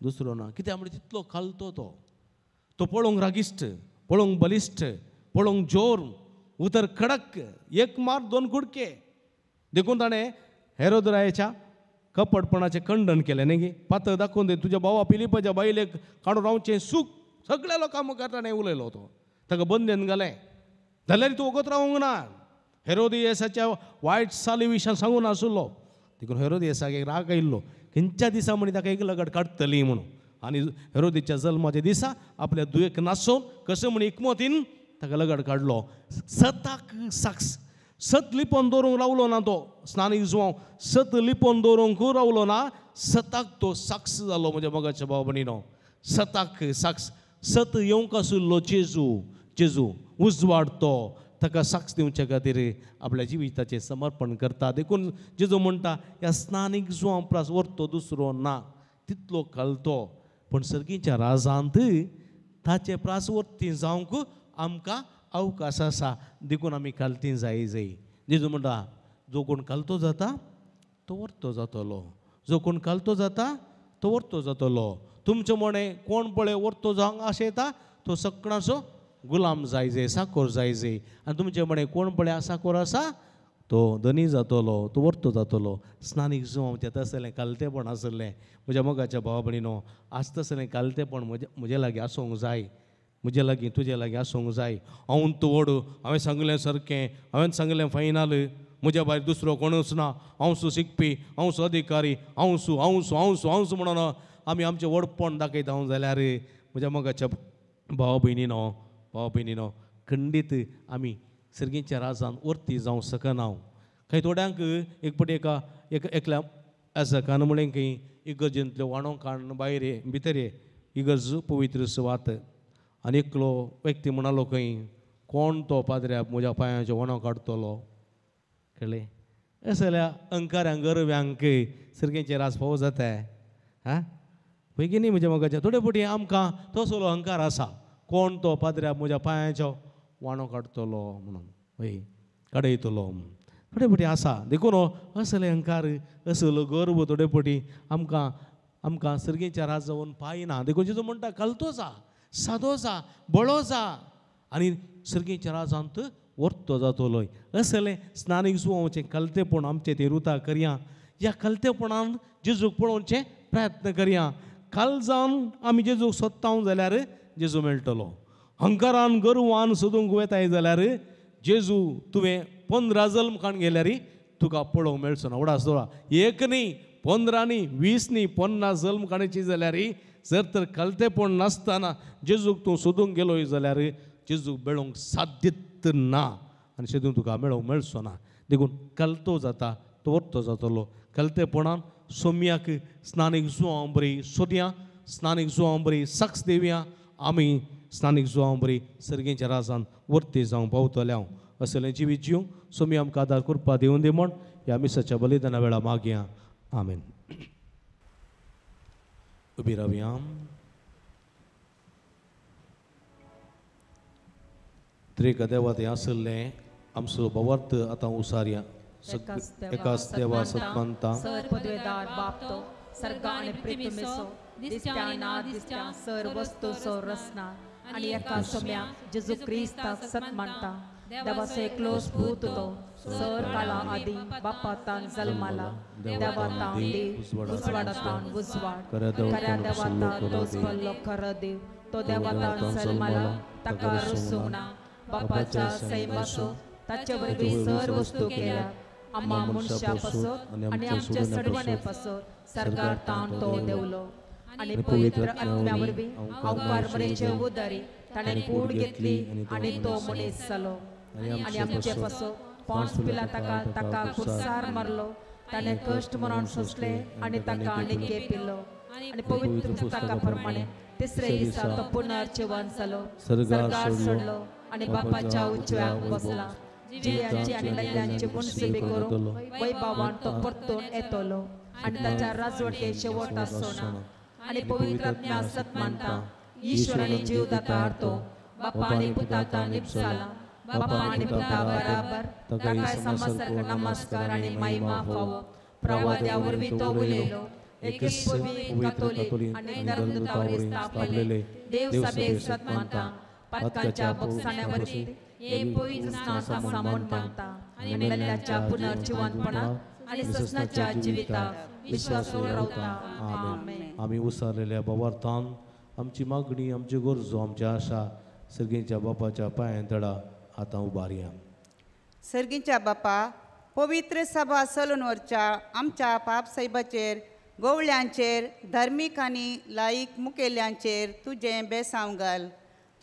दुसरो ना कित्याक म्हणजे तितलो कलतो तो पळोवंक रागिश्ट पळोवंक बलिश्ट पळोवंक जोर उतर कडक एक मार दोन कुडके देखून ताणें हेरोदरायाच्या कपटपणाचें खंडन केलें न्ही गे पातळ दाखोवन दे तुज्या भावा पिलिपाच्या बायलेक काडून रावचें सूख सगळ्या लोकां मुखार ताणें उलयलो तो ताका बंदेन घालें जाल्यार तूं वगत रावूंक ना हेरोदियसाच्या वायट चाली विशीं सांगून आसलो देखून हेरोदियसाक एक राग आयिल्लो खंयच्या दिसा म्हणी ताका एक लगट काडटली म्हणून आनी हेरोदीच्या जल्माच्या दिसा आपल्या दुयेक नासोवन कशें म्हण एकमतीन ताका लगट काडलो सताक साक्स सत लिपोवन दवरूंक रावलो ना तो स्नानीक जुवांव सत लिपोवन दवरूंक रावलो ना सताक तो साक्स जालो म्हज्या मोगाच्या भाव भयणीनो सताक साक्स सत येवंक आशिल्लो जेजू उजवाड तो ताका साक्स दिवचे खातीर आपल्या जिविताचें समर्पण करता देखून जेजू म्हणटा ह्या स्नानीक जुवांव प्रास व्हरतो दुसरो ना तितलो कलतो पूण सर्गीच्या राजांत ताचे प्रास वर्ती जावंक आमकां अवकाश आसा देखून आमी कालती जाय जेजू म्हणटा जो कोण कालतो जाता तो वर्तो जातलो जो कोण कालतो जाता तो वर्तो जातलो तुमचे म्हणे कोण पळय वर्तो जावंक आशेता तो सगळ्यांचो गुलाम जाय साकोर जाय आनी तुमचे म्हणे कोण पळय साकोर आसा तो धनी जातलो तो वर्तो जातलो स्नानीक जुवांव तें तसलें कालतेपण आसलें म्हज्या मोगाच्या भावा भयणीनो आज तसलें कालतेपण म्हजे लागीं आसूंक जाय म्हजे लागीं तुजे लागीं आसूंक जाय हांव तोड हांवें सांगलें सारकें हांवें सांगलें फायनल म्हज्या भायर दुसरो कोणूच ना हांव शिकपी हांव अधिकारी हांव म्हणून आमी आमचें व्हडपण दाखयता जाल्यार म्हज्या मोगाच्या भावा भयणीनो खंडीत आमी सर्गीच्या राजान वर्ती जावंक शकना काही थोड्यांक एक पटी एकल्या आसा कान म्हणलें की इगर्जेंतल्यो वाणो काण भायर भितर इगर्ज पवित्र सुवात आनी एकलो व्यक्ती म्हणालो खंय कोण तो पाद्र्या म्हज्या पांयाचो वणो काडटलो कळ्ळें असल्या अंकारांक गरव्यांक सर्गेचे रास फावो जाता हां पळय की न्ही म्हज्या मोगाच्या थोडे फावटी आमकां तसलो अहंकार आसा कोण तो पाद्र्या म्हज्या पांयाचो वाणो काडटलो म्हणून पळय काडयतलो थोडे फावटी आसा देखून असले अहंकार असलो गर्व थोडे फावटी आमकां सर्गेच्या रास जावन पायना देखून जेजू म्हणटा कलतो जा सादो जा बळो जा आनी सर्गेच्या राजांत वर्तो जातलोय असलें स्नानीक सुवांचें कलतेपण आमचें ते रुता करया ह्या कलतेपणान जेजूक पळोवचें प्रयत्न करया काल जावन आमी जेजूक सोदता जाल्यार जेजू मेळटलो अहंकारान गर्वान सोदूंक वेताय जाल्यार जेजू तुवें 15 जल्म काण गेल्यार तुका पळोवंक मेळचो ना उडास दोळा एक न्ही 15 न्ही 20 न्ही 50 जल्म काडची जाल्यार जर तर कलतेपण नासतना जेजूक तूं सोदूंक गेलोय जाल्यार जेजूक मेळोवंक साध्यत ना आनी शेतून तुका मेळोवंक मेळचो ना देखून कलतो जाता तो वर्तो जातलो कलतेपणान सोम्याक स्नानीक सुवां बरी सोदया स्नानीक सुवां बरी सक्स देवया आमी स्नानीक सुवां बरी सर्गेच्या राजान वर्ती जावंक पावतले हांव असलें जिवीत जिवंक सोमी आमकां आदार करपा दिवन दी म्हण ह्या मिसाच्या बलिदाना वेळा मागया आमेन उबी रावया त्रेका देवात हें आसलें आमचो भवार्थ आतां उसारया एकाच देवा सत्मानता सर पदवेदार बाप तो सर्गा आणि प्रितमेसो दिसत्या ना दिसत्या सर वस्तू सो रचना आणि एका सोम्या जेजू क्रिस्ताक सत्मानता देवाचो एकलोच भूत तो सर काला आदी बापातान जल्माला देवातान देव उजवाडातान उजवाड खऱ्या देवातान तोच पल्लो खरो देव तो देवातान जल्माला ताका रुसूंक ना बापाच्या सैमाचो ताचे वरवीं सर वस्तू केल्या आम्हा मनशा पासत आनी आमचे सडवणे पासत सरकार ताण तो देवलो आनी पवित्र आत्म्या वरवीं अवकार बरेचे उदारी ताणें कूड घेतली आनी तो मनीस जालो आनी आमचे पासत पोंस पिलाताका ताका कुर्सार मारलो ताणें कश्ट मरण सोंसले आनी ताका आनीक पिल्लो आनी पवित्र पुस्तका प्रमाणे तिसरे दिसा तो पुनर्जीवन जालो सरकार सोडलो आनी बापाच्या उजव्याक बसला जियांची आनी लयल्यांची मुनसिबी करून वैभवान तो परतून येतलो आनी ताच्या राजवटे शेवट आसना आनी पवित्र आत्म्या सत्मानता ईश्वरानी जीव दाता हाडतो बापा आनी पुताक निपसाला बापा आनी पुता बराबर ताकाय समसर्ग नमस्कार आनी महिमा फावो प्रवाद्या वरवीं तो उलयलो एकेच पवित्र कातोलीक आनी धर्मदूतावरी स्थापलेले देव सभेक सत्मानता पातकांच्या बक्षाण्या वरवीं हे पवित्र स्नान आसा म्हूण मागता आनी लल्ल्याच्या पुनर्जीवनपणाक आनी ससनाच्या जिविताक विश्वासून रावता आमेन आमी उसारलेल्या भवार्थान आमची मागणी आमची गरजो आमची आशा सर्गेच्या बापाच्या पांयां तडा आतां उबारया सर्गीच्या बापा पवित्र सभा चलून व्हरच्या आमच्या पाप साहेबाचेर गवळ्यांचेर धार्मीक आनी लायीक मुखेल्यांचेर तुजें बेसांव घाल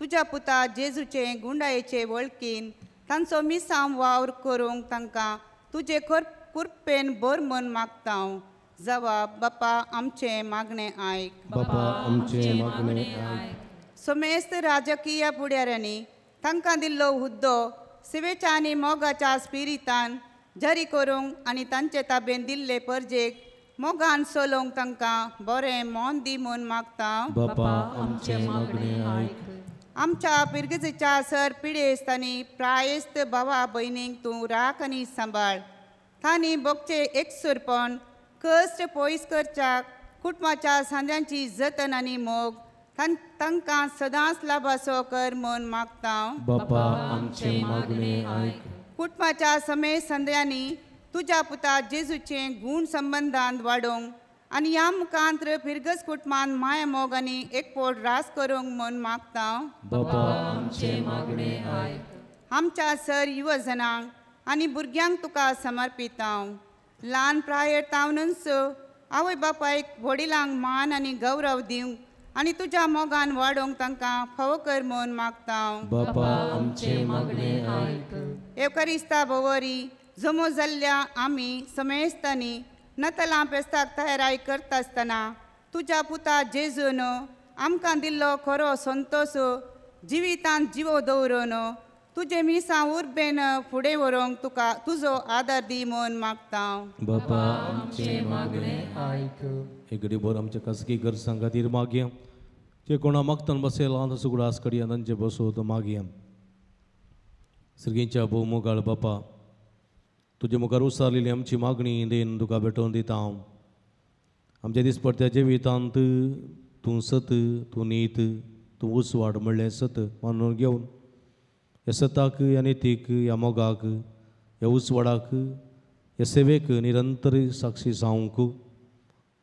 तुज्या पुता जेजूचे गुंडायेचे वळखीन तांचो मिसांव वावर करूंक तांकां तुजे कुरपेन बर म्हूण मागता हांव जवाब बापा आमचें मागणें आयक बापा आमचें मागणें आयक समेस्त राजकीय फुडाऱ्यांनी तांकां दिल्लो हुद्दो सेवेच्या आनी मोगाच्या स्पिरितान जारी करूंक आनी तांचे ताबेन दिल्ले परजेक मोगान चलोवंक तांकां बरें मोन दी म्हूण मागता बापा आमचें मागणें आयक आमच्या पिरगेच्या सर पिडेस्तांनी प्रायस्त भावा भयणींक तूं राख आनी सांबाळ तांणी बोगचे एकसुरपण कश्ट पयस करच्या कुटुंबाच्या सांद्यांची जतन आनी मोग तांकां सदांच लाभासो कर म्हूण मागता बापा आमचें मागणें आयक कुटुंबाच्या समेत संद्यांनी तुज्या पुता जेजूचे गूण संबंदांत वाडोवंक आनी ह्या मुखांत्र फिरगस कुटुंबान माया मोग आनी एकपोट रास करूंक म्हूण मागता बापा आमचें मागणें आयक आमच्या सर युवजनांक आनी भुरग्यांक तुका समर्पिता ल्हान प्रायर तावनूच आवय बापायक वडिलांक मान आनी गौरव दिवंक आनी तुज्या मोगान वाडोवंक तांकां फावो कर म्हूण मागता बापा आमचें मागणें आयक एवकारिस्ता भोवरी जमो जाल्ल्या आमी समेस्तांनी नतलां फेस्ताक तयाराय करता आसतना तुज्या पुता जेजून आमकां दिल्लो खरो संतोश जिवितांत जिवो दवरून तुजे मिसां उर्बेन फुडें व्हरूंक तुका तुजो आदार दी म्हूण मागता बापा आमचे मागणे आयक एक घडीभर आमच्या खासगी गरजां खातीर मागया जे कोणा मागतान बसयला ताचो उगडास कडया तांचे बसोत मागया सर्गींच्या भोवमुगाळ बापा तुजे मुखार उसारलेली आमची मागणी देन तुका भेटोवन दिता हांव आमच्या दिसपट्ट्या जिवितांत तूं सत तूं नीत तूं उसवाड म्हणलें सत मानून घेवन ह्या सताक ह्या नितीक ह्या मोगाक ह्या उसवाडाक ह्या सेवेक निरंतर साक्षी जावंक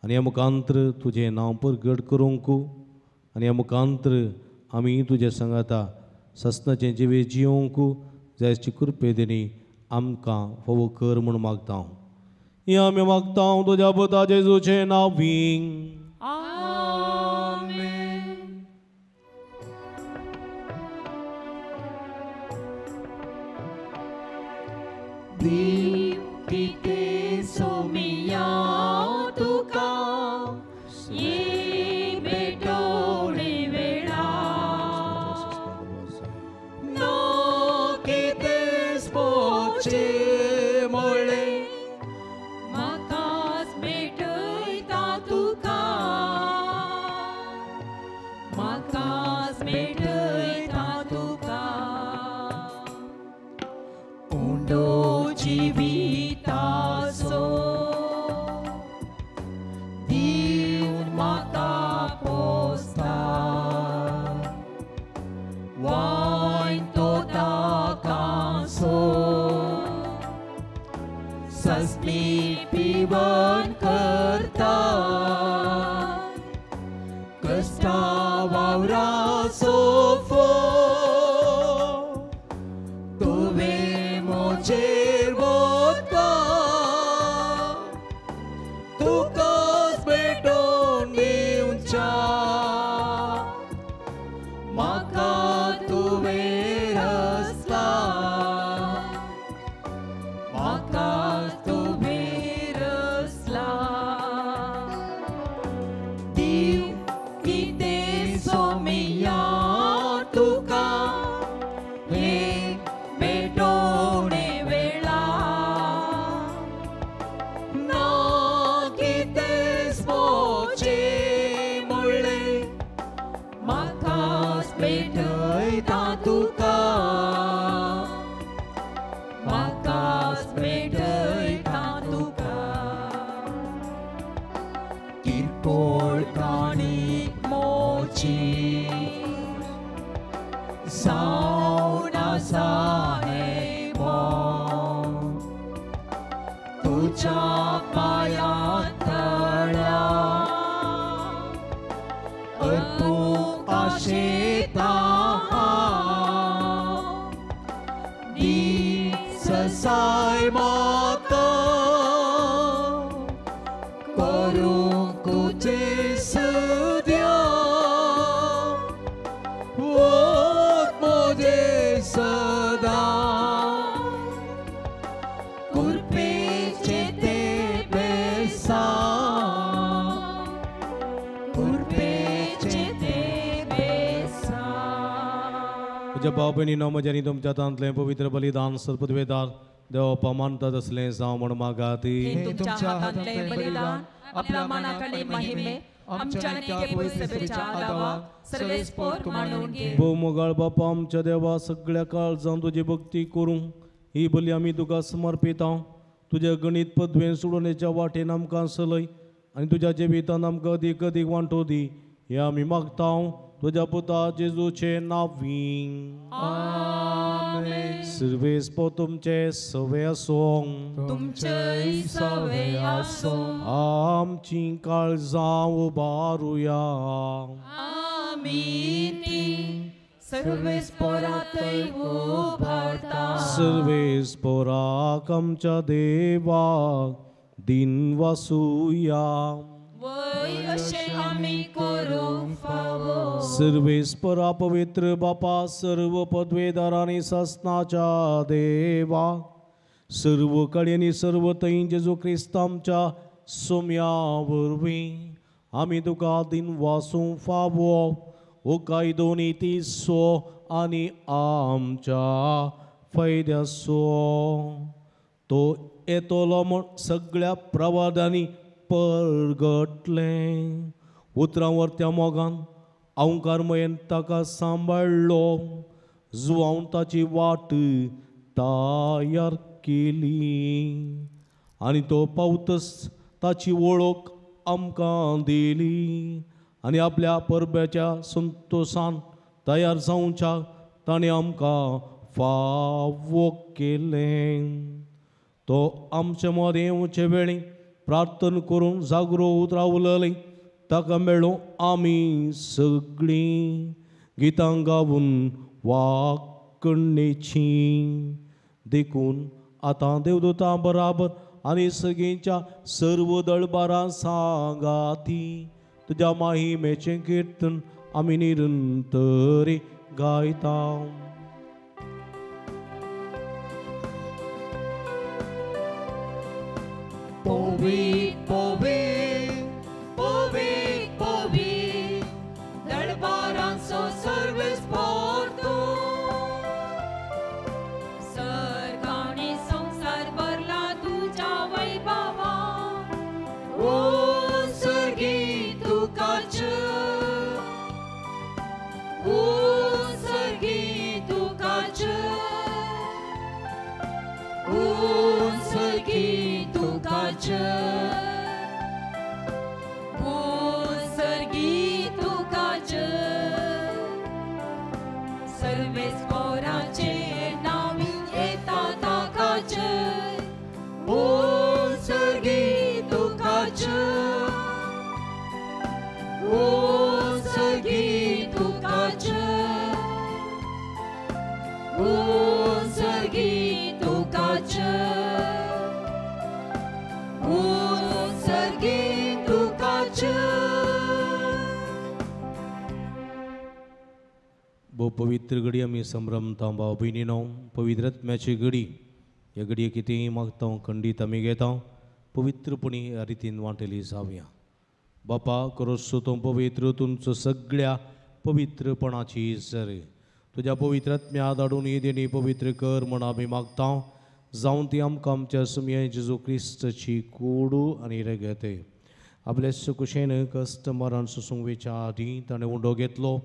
आनी ह्या मुखांतर तुजें नांव परगट करूंक आनी ह्या मुखांतर आमी तुजे सांगाता सस्नाचें जिवे जियोंक जायची कृपेदिनी आमकां फोव कर म्हूण मागता हांव हें आमी मागता हांव तुज्या पुता जेजूचें नांवीं किते सोमिया तुका ये बेटोणे वेळा नो किते स्पोचे मोळे म्हाकाच भेटयता तुका म्हाकाच भेटयता तुका उंडो जिविताचो दिवन म्हाका पोसता वायन तो ताकासो सस्मी पिवन करता कष्टा वावराचो फो तुवें मोचेर वता तुकाच भेटोवन दिवच्या म्हाका तुवें रसला म्हाका तुवें रसला दिव कितें सोमिया तुका हे भेटोणे वेळा ना कितें स्पोचे म्हणले म्हाकाच भेटयता तुका म्हाकाच भेटयता तुका किरकोळ काणीक मोची जावन आसा हे मोग तुज्या पांयां तळ्या अर्पूंक आशेता हांव दी ससाय म्हाका करूंक तुजें सद्या मोजे सदा कुर्पेचे ते बेसा कुर्पेचे ते बेसा तुज्या भाव भयणीनो म्हज्या आनी तुमच्या हातांतलें पवित्र बलिदान सत्पदवेदार देवा पामानतात असलें जावं म्हण मागात हे तुमच्या हातांतले बलिदान आपल्या मनाकडे महिमे आमच्या नित्य सभेच्या आदावा सर्वेस्पोर मानून घे भोवमोगाळ बापा आमच्या देवा सगळ्या काळ जावन तुजी भक्ती करूं ही बली आमी तुका समर्पिता तुज्या गणित पदवेन सोडोवण्याच्या वाटेन आमकां चलय आनी तुज्या जिवितान आमकां अदीक अदीक वांटो दी हे आमी मागता तुज्या पुता जेजूचे नांवीं सर्वेस्पो तुमचे सवे आसूं तुमचे सवे आसूं आमची काळजां उबारुया आमीन सर्वेस्पोरांतय उबारता सर्वेस्पोराक आमच्या देवाक दिन वासुया वय अशें आमी करूंक फावो सर्वेस्परा पवित्र बापा सर्व पदवेदारांनी सस्नाच्या देवा सर्व कडेनी सर्व थंय जेजू क्रिस्त आमच्या सोम्या वरवीं आमी तुका दिन वासूंक फावो ओ कायदो निती सो आनी आमच्या फायद्याचो. तो येतलो म्हण सगळ्या प्रवादांनी परगटलें. उतरांवर त्या मोगान अवंकारमयेन ताका सांबाळलो. जुवान ताची वाट तयार केली आनी तो पावतस ताची वळख आमकां दिली. आनी आपल्या परब्याच्या संतोशान तयार जावच्या ताणें आमकां फावो केलें. तो आमचे मदें येवचे वेळी प्रार्थना करून जागृत रावलेलीं ताका मेळ्ळो आमी सगळीं गितां गावून वाकणेची. देखून आतां देवदूतां बराबर आनी सगळींच्या सर्व दळबारां सांगाती तुज्या महिमेचें किर्तन आमी निरंतरी गायता. Povik, povik, povik, povik, दळबारांचो Sarves Porto. सर्गाने संसार भरला तुझ्या वैभवान. ओ सर्गी तुकाच, ओ सर्गी तुकाच, ओ सर्गी तुकाच, ओ सर्गी तुकाच. सर्वेस पोरांचे नावी येता ताकाच. ओ सर्गी तुकाच, ओ सर्गी तुकाच, ओ सर्गी तुकाच, ओ सर्गी तुकाच. भोव पवित्र घडी आमी संभ्रमता भाव भयणीनो. पवित्र आत्म्याची घडी. ह्या घडये कितेंय मागता खंडीत आमी घेता. पवित्रपणी ह्या रितीन वांटेली जावया. बापा करोसो तो पवित्र तुमचो सगळ्या पवित्रपणाची सर. तुज्या पवित्र आत्म्या धाडून ही देणी पवित्र कर म्हण आमी मागता. जावन ती आमकां आमच्या सुमये जेजू क्रिस्ताची कूड आनी रगत. आपल्या सुकुशेन कश्ट मरण सुसुंगेच्या आदी ताणें उंडो घेतलो.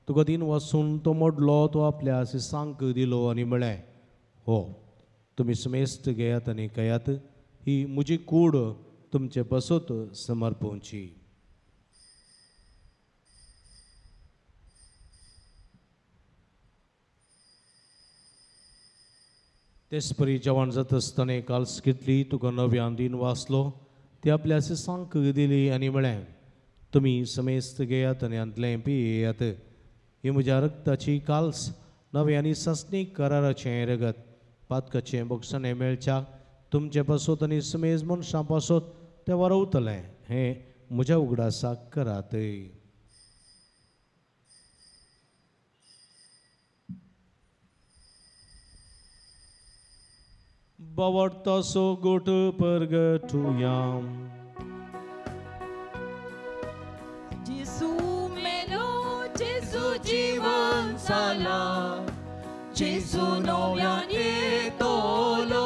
तुका दिन वचून तो मोडलो. तो आपल्या शिसांक दिलो आनी म्हळें हो तुमी समेस्त घेयात आनी कयात. ही म्हजी कूड तुमचे बसत समर्पोवची. तेच परी जेवण जात आसतना काल्स घेतली. तुका नव्यान दिन वाचलो. ती आपल्या शिसांक दिली आनी म्हळें तुमी समेस्त घेयात आनी अंतलें पियेयात. ही म्हज्या रक्ताची काल्स नव्यानी सस्नीक कराराचें रगत. पातकाचें बक्षणें मेळच्या तुमचे पासत आनी समेज मनशां पासत तें वारवतलें. हें म्हज्या उगडासाक करात. बावडतासो गोट परगटुया. जेसू मेलो, जेसू जीवन जाला, जेजू नव्यान येतलो.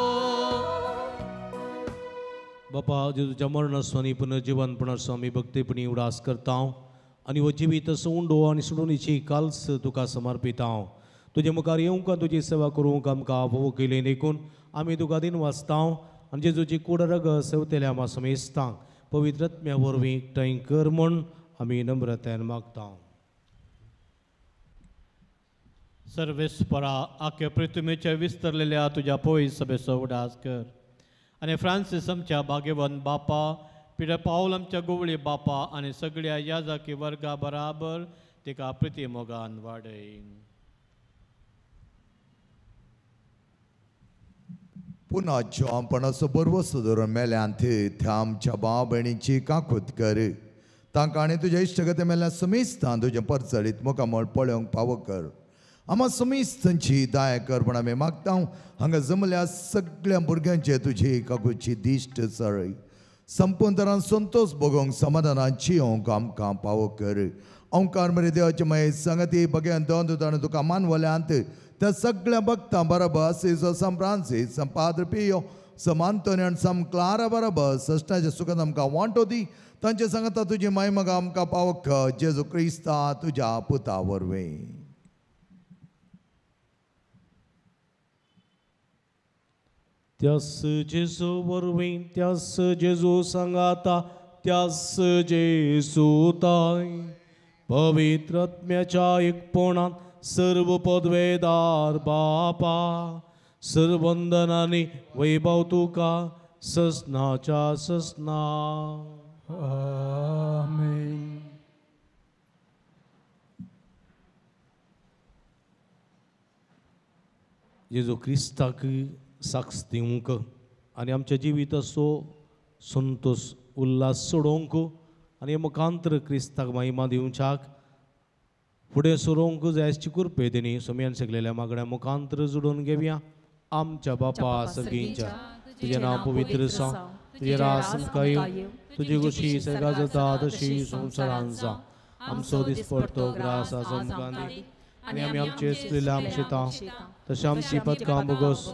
बापा जेजूच्या मरणासो पुनर्जीवनपणाचो आमी भक्तीपणी उडास करता. आनी हो जिवीत असो उंडो आनी सोडूनीची काल्स तुका समर्पिता. तुजे मुखार येवंक तुजी सेवा करूंक आमकां भोव केलें देखून आमी तुका दिन वाचता. आनी जेजूची कूड रगत सेवतेल्या आमी समेस्तांक पवित्र आत्म्या वरवीं एकठांय कर म्हूण आमी नम्रतायेन मागता. सर्वेस्परा आख्या पृथ्वीच्या विस्तरलेल्या तुझ्या पोय सभेचो उडास कर. आनी फ्रांसीस आमच्या भाग्यवन बापा, पिडर पावल आमच्या गोवळी बापा आनी सगळ्या याजकी वर्गा बराबर तिका प्रिती मोगान वाडय. पुन्हा जॉमपणाचो बरवो सुदरून मेल्यान थंय आमच्या भाव भयणीची काकूत कर. तांकां आनी तुज्या इश्टगते मेल्यान समेस्तां तुजें परचळीत मुखामळ पळोवंक फावो कर. आम्हा समेस्तांची दया कर म्हण आमी मागता. हांगा जमल्या सगळ्या भुरग्यांचे तुजी काकूची दिश्ट चळय. संपूर्ण तरान संतोश भोगोवंक समाधानान जियोंक आमकां फावो कर. ओंकार मरे देवाचे मागीर संगती भगेन दोन दुतान तुका मानवल्यांत त्या सगळ्या भक्तां बरोबर सिजो सम फ्रांसीस सम पाद्र पियो सम आंतोनी आनी सम क्लारा बरोबर सश्टाचे सुखात आमकां वांटो दी तांचे सांगता तुजी महिमा आमकां पावक जेजू क्रिस्ता तुज्या पुता वरवीं. त्यास जेजू वरवीं त्यास जेजू सांगाता त्यास जेजू ताय पवित्र आत्म्याच्या एकपणात सर्व पदवेदार बापा सर्व वंदनांनी वैभव तुका ससनाच्या ससना. आमेन. जेजू क्रिस्ताक साक्ष दिवंक आनी आमच्या जिविताचो संतोष उल्हास सोडोवंक आनी मुखांतर क्रिस्ताक महिमा दिवच्याक फुडें सरोवंक जाय आसची कुरपेदनी सोम्यान सगलेल्या मागण्या मुखांतर जोडून घेवया. आमच्या बापा सगळींच्या तुझे नाव पवित्र सा तुझे रास आमकां येवं तुजी खुशी सगळ्या जाता तशी संवसारांत जा. आमचो दिसपडतो ग्रास आज आमकां दी आनी आमी आमचे चुकलेल्या आमचेता तशें आमची पदकां बोगोस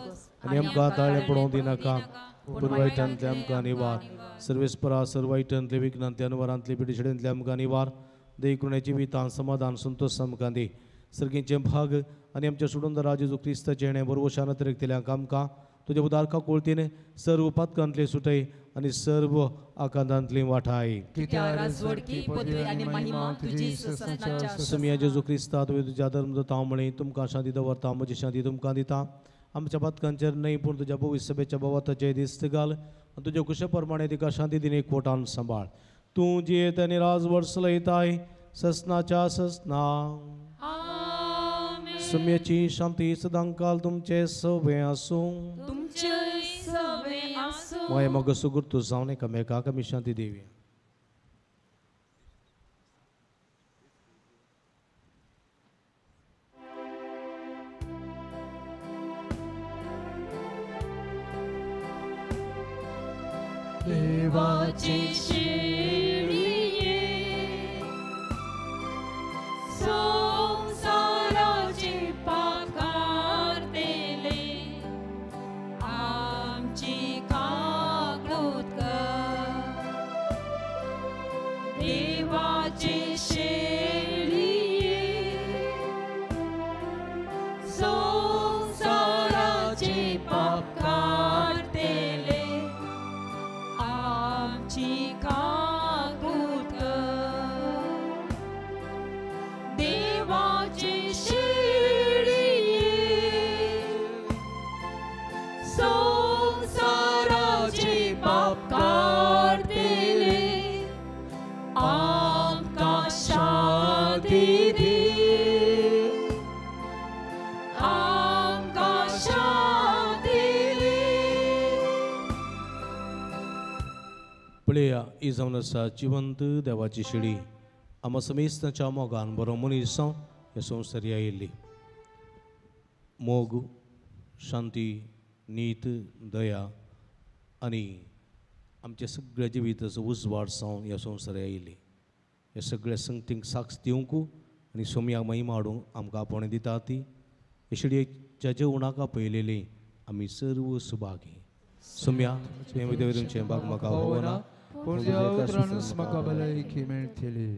आनी आमकां ताळे पडोवंक दिनाका पूण वायटांतले आमकां निवार. सर्वेस्परा सर्व वायटांतले विघ्नांतले अनवरांतले पिडिशेंतले आमकां निवार. देवकृण्याची वितां समाधान संतोष आमकां दी. सर्गींचे भाग आनी आमच्या सोडून राजेजू क्रिस्ताचे हेणे बरोवशान तरेकतेल्यांक आमकां तुज्या उदारका कोळतीन सर्व पातकांतले सुटय आनी सर्व आकांतांतली वाठाय. समिया जेजू क्रिस्ता तुवें तुज्या धर्म जाता म्हणी तुमकां शांती दवरता म्हजी शांती तुमकां दिता. आमच्या पातकांचेर न्हय पूण तुज्या भविश्य सभेच्या बोवाताचे दिस्त घाल आनी तुज्या कुशे प्रमाणे तिका शांती दिनी एकवटान सांबाळ. तूं जियेत आनी राजवट चलयताय ससनाच्या ससना. सम्याची शांती सदांकाल तुमचे सवे आसूं. माय मग सुगुर्तू जावन एकामेकाक आमी शांती देवी. देवाची शिळिये संसाराचे पाकार देले आमची काकूत देवाची शिळिये संसाराचे पाकार देले आमची काकूत देवाची शिळिये संसाराचे पाप काढतेले आमकां शांती दी आमकां शांती दी. पळया ही जावन आसा जिवंत देवाची शिडी आमा समेस्ताच्या मोगान बरो मनीस हे संवसारी आयिल्ली. मोग शांती नीत दया आनी आमच्या सगळ्या जिविताचो उजवाड सावन ह्या संवसारी आयिल्ली. हे सगळ्या संगतींक साक्ष दिवंक आनी सोम्याक महिमा हाडूंक आमकां आपण दिता ती हे शिडयेच्या जेवणाक आपयलेली आमी सर्व सुभागी. सोम्या तुवें देवरूंचे भाग म्हाका होवना पूण ह्या उतरानूच म्हाका भलायकी मेळटली.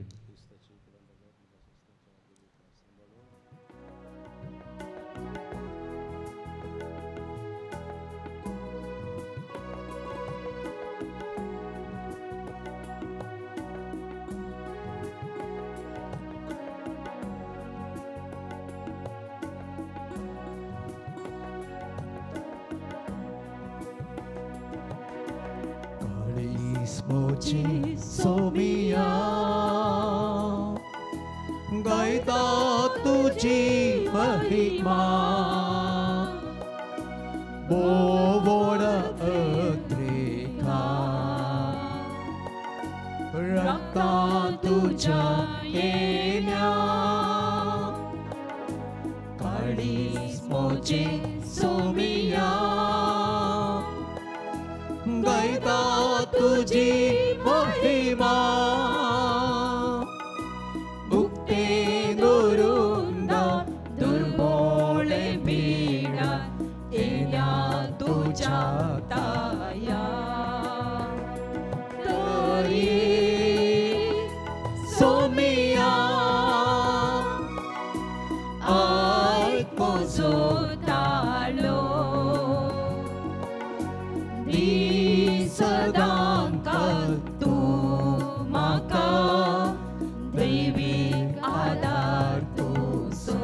Carismoci सोमिया गायता तुझी महिमा बोवड अद्रेका रक्ता तुझ्या येण्या carismoci सोमिया गायता तुझी महिमा तुझ्या दया तरी सोमिया ऐक म्हजो ताळो दी सदांक तूं म्हाका दैवीक आदार तुजो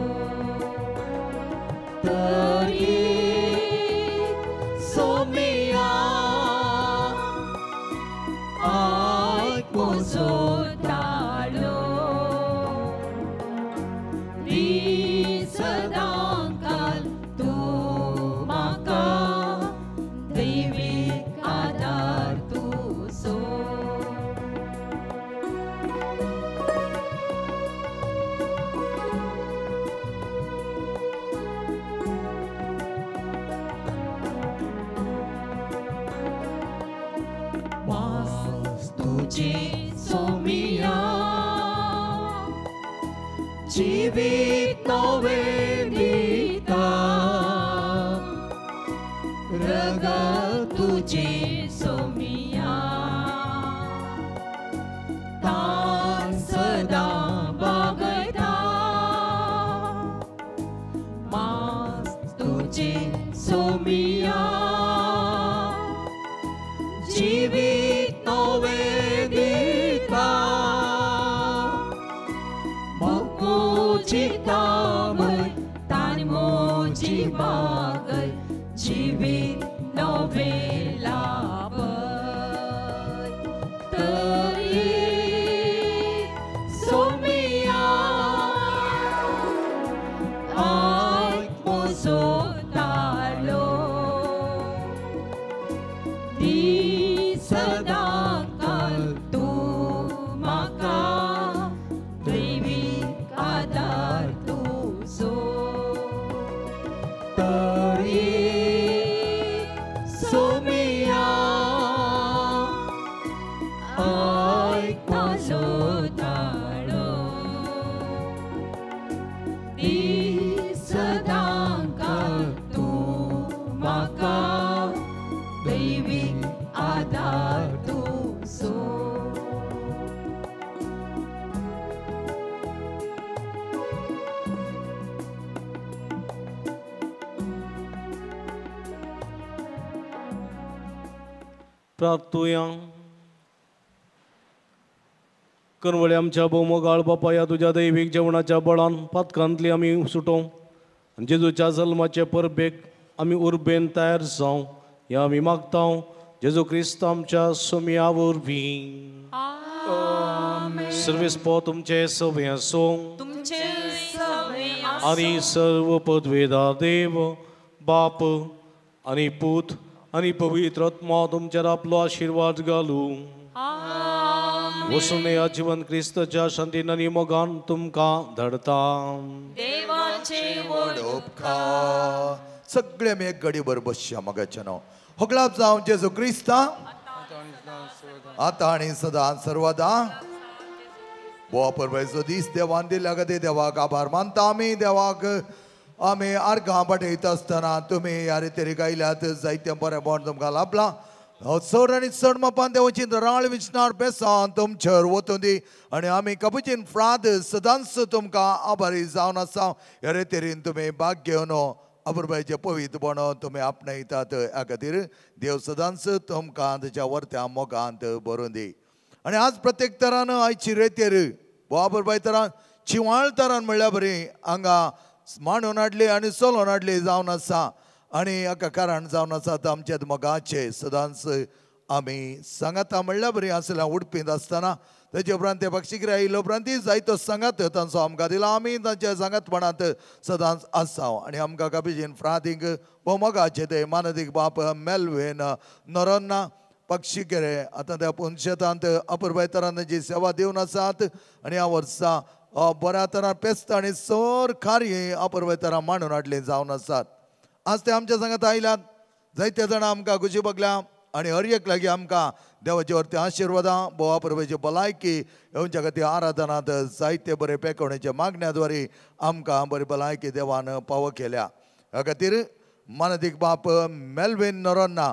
तरी सोमिया ऐक म्हजो ताळो दी सदांक तूं म्हाका दैवीक आदार तुजो वास तुझे सोमिया जीवित नवे दिता रग तुझे सोमिया तान सदा बागयता मास तुझे सोमिया जीवित नवे दिता मोजी तामय तानी मोजी बागय जीवित नवे लाभय तरी सोमिया ऐक म्हजो ताळो दी सदांक तूं म्हाका दैवीक आदार तुजो तरी सोमिया ऐक म्हजो ताळो दी सदांक तूं म्हाका दैवीक आदार तुजो प्रार्थुया करवळे आमच्या भौमोगाळ बापा या तुझ्या दैवीक जेवणाच्या बळान पातकांतली आमी सुटों जेजूच्या जल्माचे परबेक आमी उर्बेन तयार जावं या आमी मागतां जेजू क्रिस्त आमच्या सोमिया वरवीं सर्वेस्पो तुमचे सवे आसूं आनी सर्व पदवेदार देव बाप आनी पूत आनी पवित्र आत्मा तुमचेर आपलो आशिर्वाद घालूं वसून या जीवन क्रिस्ताच्या शांतीन आनी मोगान तुमकां धाडता सगळे आमी एक घडी भर बसया मोगाचे नांव होगलाप जावं जेजू क्रिस्ता आतां आनी सदां सर्वदा बोवा परबेचो दीस देवान दिल्या खातीर देवाक आभार मानता आमी देवाक आमी आर्गां पाठयता आसतना तुमी ह्या रितीन गायल्यात जायते बरें बोण तुमकां लाभलां चड आनी चड मापान देवाची राळ विचणार बेसान तुमचेर वचूं दी आनी आमी कपुचीन फ्राद सदांच तुमकां आभारी जावन आसा ह्या रितीन तुमी भाग घेवन अपुरबायचे पवित्रपण तुमी आपणयतात ह्या खातीर देव सदांच तुमकां ताच्या वर्त्या मोगांत भरून दी आनी आज प्रत्येक तरान आयची रेतीर अपुरबाय तरान चिवाळ तरान म्हणल्यार बरी हांगा मांडून हाडली आनी चलोवन हाडली जावन आसा आनी हाका कारण जावन आसात आमचे मोगाचे सदांच आमी सांगाता म्हणल्यार बरी आसल्या उडपीत आसतना तेजे उपरांत ते पक्षीगिऱ्या येयले उपरांत जायतो सांगात तांचो आमकां दिला आमी तांच्या सांगातपणांत सदांच आसाव आनी आमकां काबीजीन फ्रादीक मोगाचे ते मानदीक बाप मेल्वेन नोरोन्ना पक्षीगिरे आतां त्या पुनशेतांत अपुरबाय तरान जी सेवा दिवन आसात आनी ह्या वर्सा बऱ्या तरान पेस्त आनी सर कार्य अपुरबाय तरान मांडून हाडली जावन आसात आज ते आमच्या सांगात आयल्यात जायते जाणां आमकां खुशी बगल्या आनी हर एक लागीं आमकां देवाचे वरती आशिर्वादां बोवा परबेची भलायकी येवच्या खातीर आराधनांत जायते बरे पेकवणेचे मागण्या द्वारे आमकां बरी भलायकी देवान पावो केल्या ह्या खातीर मानदिक बाप मेल्विन नरोन्ना,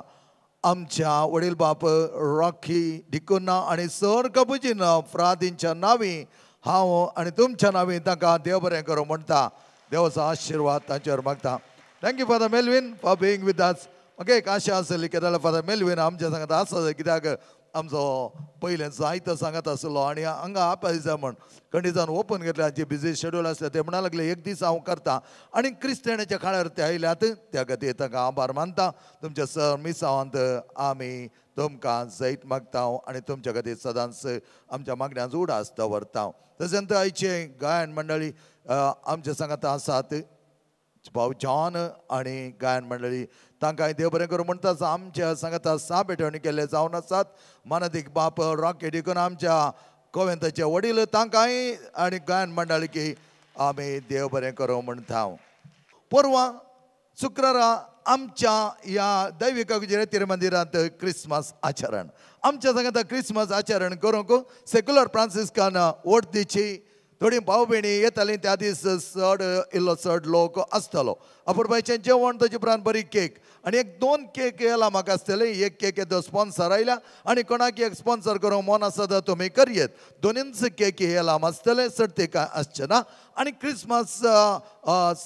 आमच्या वडील बाप रॉकी डिकोना आणि सर कपुजीन फ्रादींच्या नावी हांव आणि तुमच्या नावी तांकां देव बरें करूं म्हणटा. देवाचो आशिर्वाद तांचेर मागता. Thank you father Melvin for being with us. म्हाका एक आशा आसली कित्याक फादर मेल्विन आमच्या सांगात आसा कित्याक आमचो पयलें जायतो सांगात आसलो आनी हांगा आपा दिसा म्हण खंडीजान ओपन घेतल्या जी बिजी शेड्यूल आसलें ते म्हणा लागले एक दीस हांव करता आनी क्रिस्तांवाच्या काळार ते आयल्यात त्या खातीर तांकां आभार मानता. तुमच्या मिसांत आमी तुमकां जैत मागता आनी तुमच्या खातीर सदांच आमच्या मागण्यांत उडास दवरता. तशेंच आयचे गायन मंडळी आमच्या सांगात आसात भाऊ जॉन आणि गायन मंडळी तांकांय देव बरें करूं म्हणटा. आमच्या सांगाता 6 भेटवणी केले जावन आसात. मानदिक बाप रॉकी डिकोन आमच्या कोवेंताचे वडील तांकांय आनी गायन मंडळीकी आमी देव बरें करूं म्हणटा. परवां शुक्रारा आमच्या ह्या दैविक गुजराती मंदिरांत क्रिसमस आचरण आमच्या सांगाता क्रिसमस आचरण करूंक सेक्युलर फ्रांसिस्कान वोट दिवची थोडी भाव भयणी येतालीं त्या दीस चड लोक आसतलो. अपुरबायचें जेवण ताचे उपरांत बरी केक आनी एक 2 केक येला म्हाका आसतले. एक केक येतो स्पॉन्सर आयल्या आनी कोणाक एक स्पॉन्सर करूंक मन आसा जाल्यार तुमी करयेत. दोनींच केक येला आसतले सर्ती काय आसचे ना. आनी क्रिसमस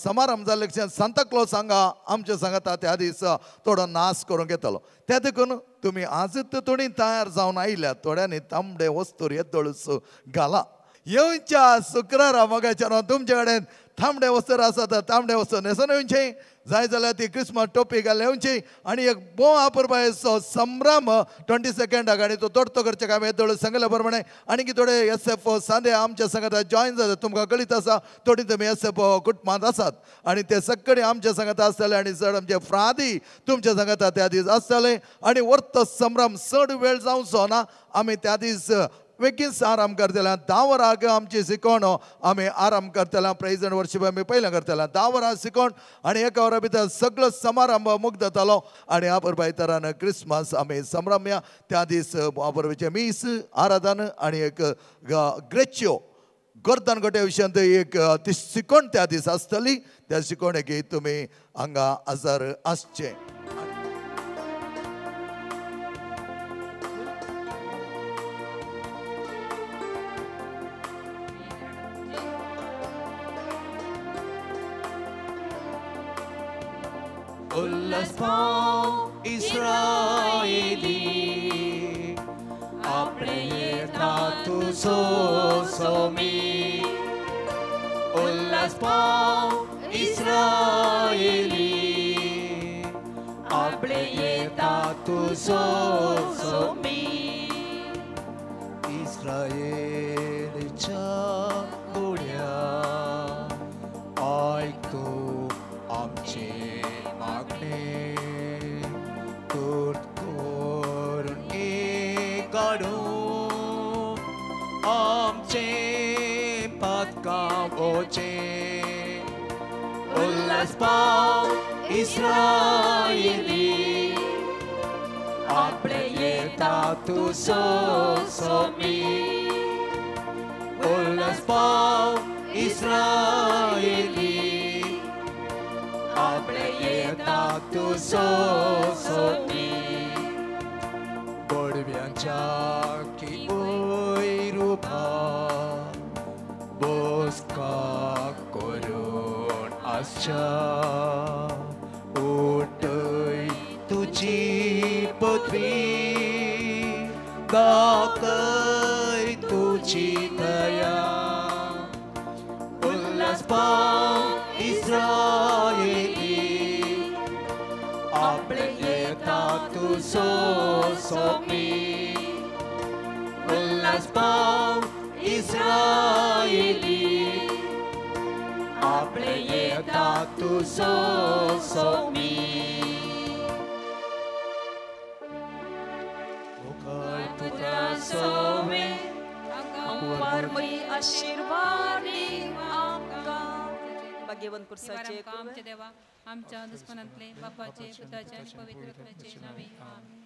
समारंभ जाल्ले सांता क्लॉज हांगा आमच्या सांगाता त्या दीस थोडो नाच करूंक येतलो. त्या देखून तुमी आजच थोडी तयार जावन आयल्यात. थोड्यांनी तांबडे वस्तूर येतळूच घाला. येवच्या शुक्रारा मोगाच्या तुमचे कडेन तांबडे वस्त्र आसा तर तांबडे वस्त्र न्हेसून येवचें. जाय जाल्यार ती क्रिसमस टोपी घालून येवची आनी एक बोव आपुरबायेचो संभ्रम 22 आनी तो तोडतो करचे काम येतलो सांगले प्रमाणे आनी थोडे SF सांदे आमच्या सांगात जॉयन जातात. तुमकां कळीत आसा थोडी तुमी SF कुटुंबांत आसात आनी ते सगळे आमच्या सांगात आसतले आनी चड आमचे फ्रादी तुमच्या सांगात त्या दीस आसतले आनी वर्त संभ्रम चड वेळ जावचो ना. आमी त्या दीस बेगीनच आराम करतले. 10 वरांक आमची शिकोण आमी आराम करतले. प्रेज एंड वर्शीप आमी पयलें करतले. 10 वरां शिकोण आनी 1 वरा भितर सगळो समारंभ मुक्त जातलो आनी आपुरबाय तरान क्रिसमस आमी संभ्रमया. त्या दीस आपुरबायचे मीस आराधन आनी एक ग्रेच्यो गर्दन गोटे विशयांत एक ती शिकोण त्या दीस आसतली. त्या शिकोणेक तुमी हांगा हजर आसचे. उल्लास पाव इस्राएली आपणे येता तुझो सोमी. उल्लास पाव इस्राएली आपणे येता तुझो सोमी. इस्राएलच्या गुड्या ऐक तू आमचे आमचे पातकावचे. उल्लास पाव इस्राएली आपणे येता तुझो सोमी. उल्लास पाव इस्राएली आपणे येता तुझो सोमी. गोडव्यांच्या की वैरुभा बोसका करून आसच्या. उठय तुजी पदवी दाखय तुजी दया. उल्लास पाव इस्राएली आपणे येता तुझो सोमी. उल्लास पाव इस्राएली आपणे येता तुझो सोमी. मुखार पुत्रा सोमे आमकां आशीर्वाद आमकां भाग्यवान पुरुषाचे आमच्या देवा आमच्या दुश्मनांतले बापाचे पुत्राचे आणि पवित्र आत्म्याचे नावे आमीन.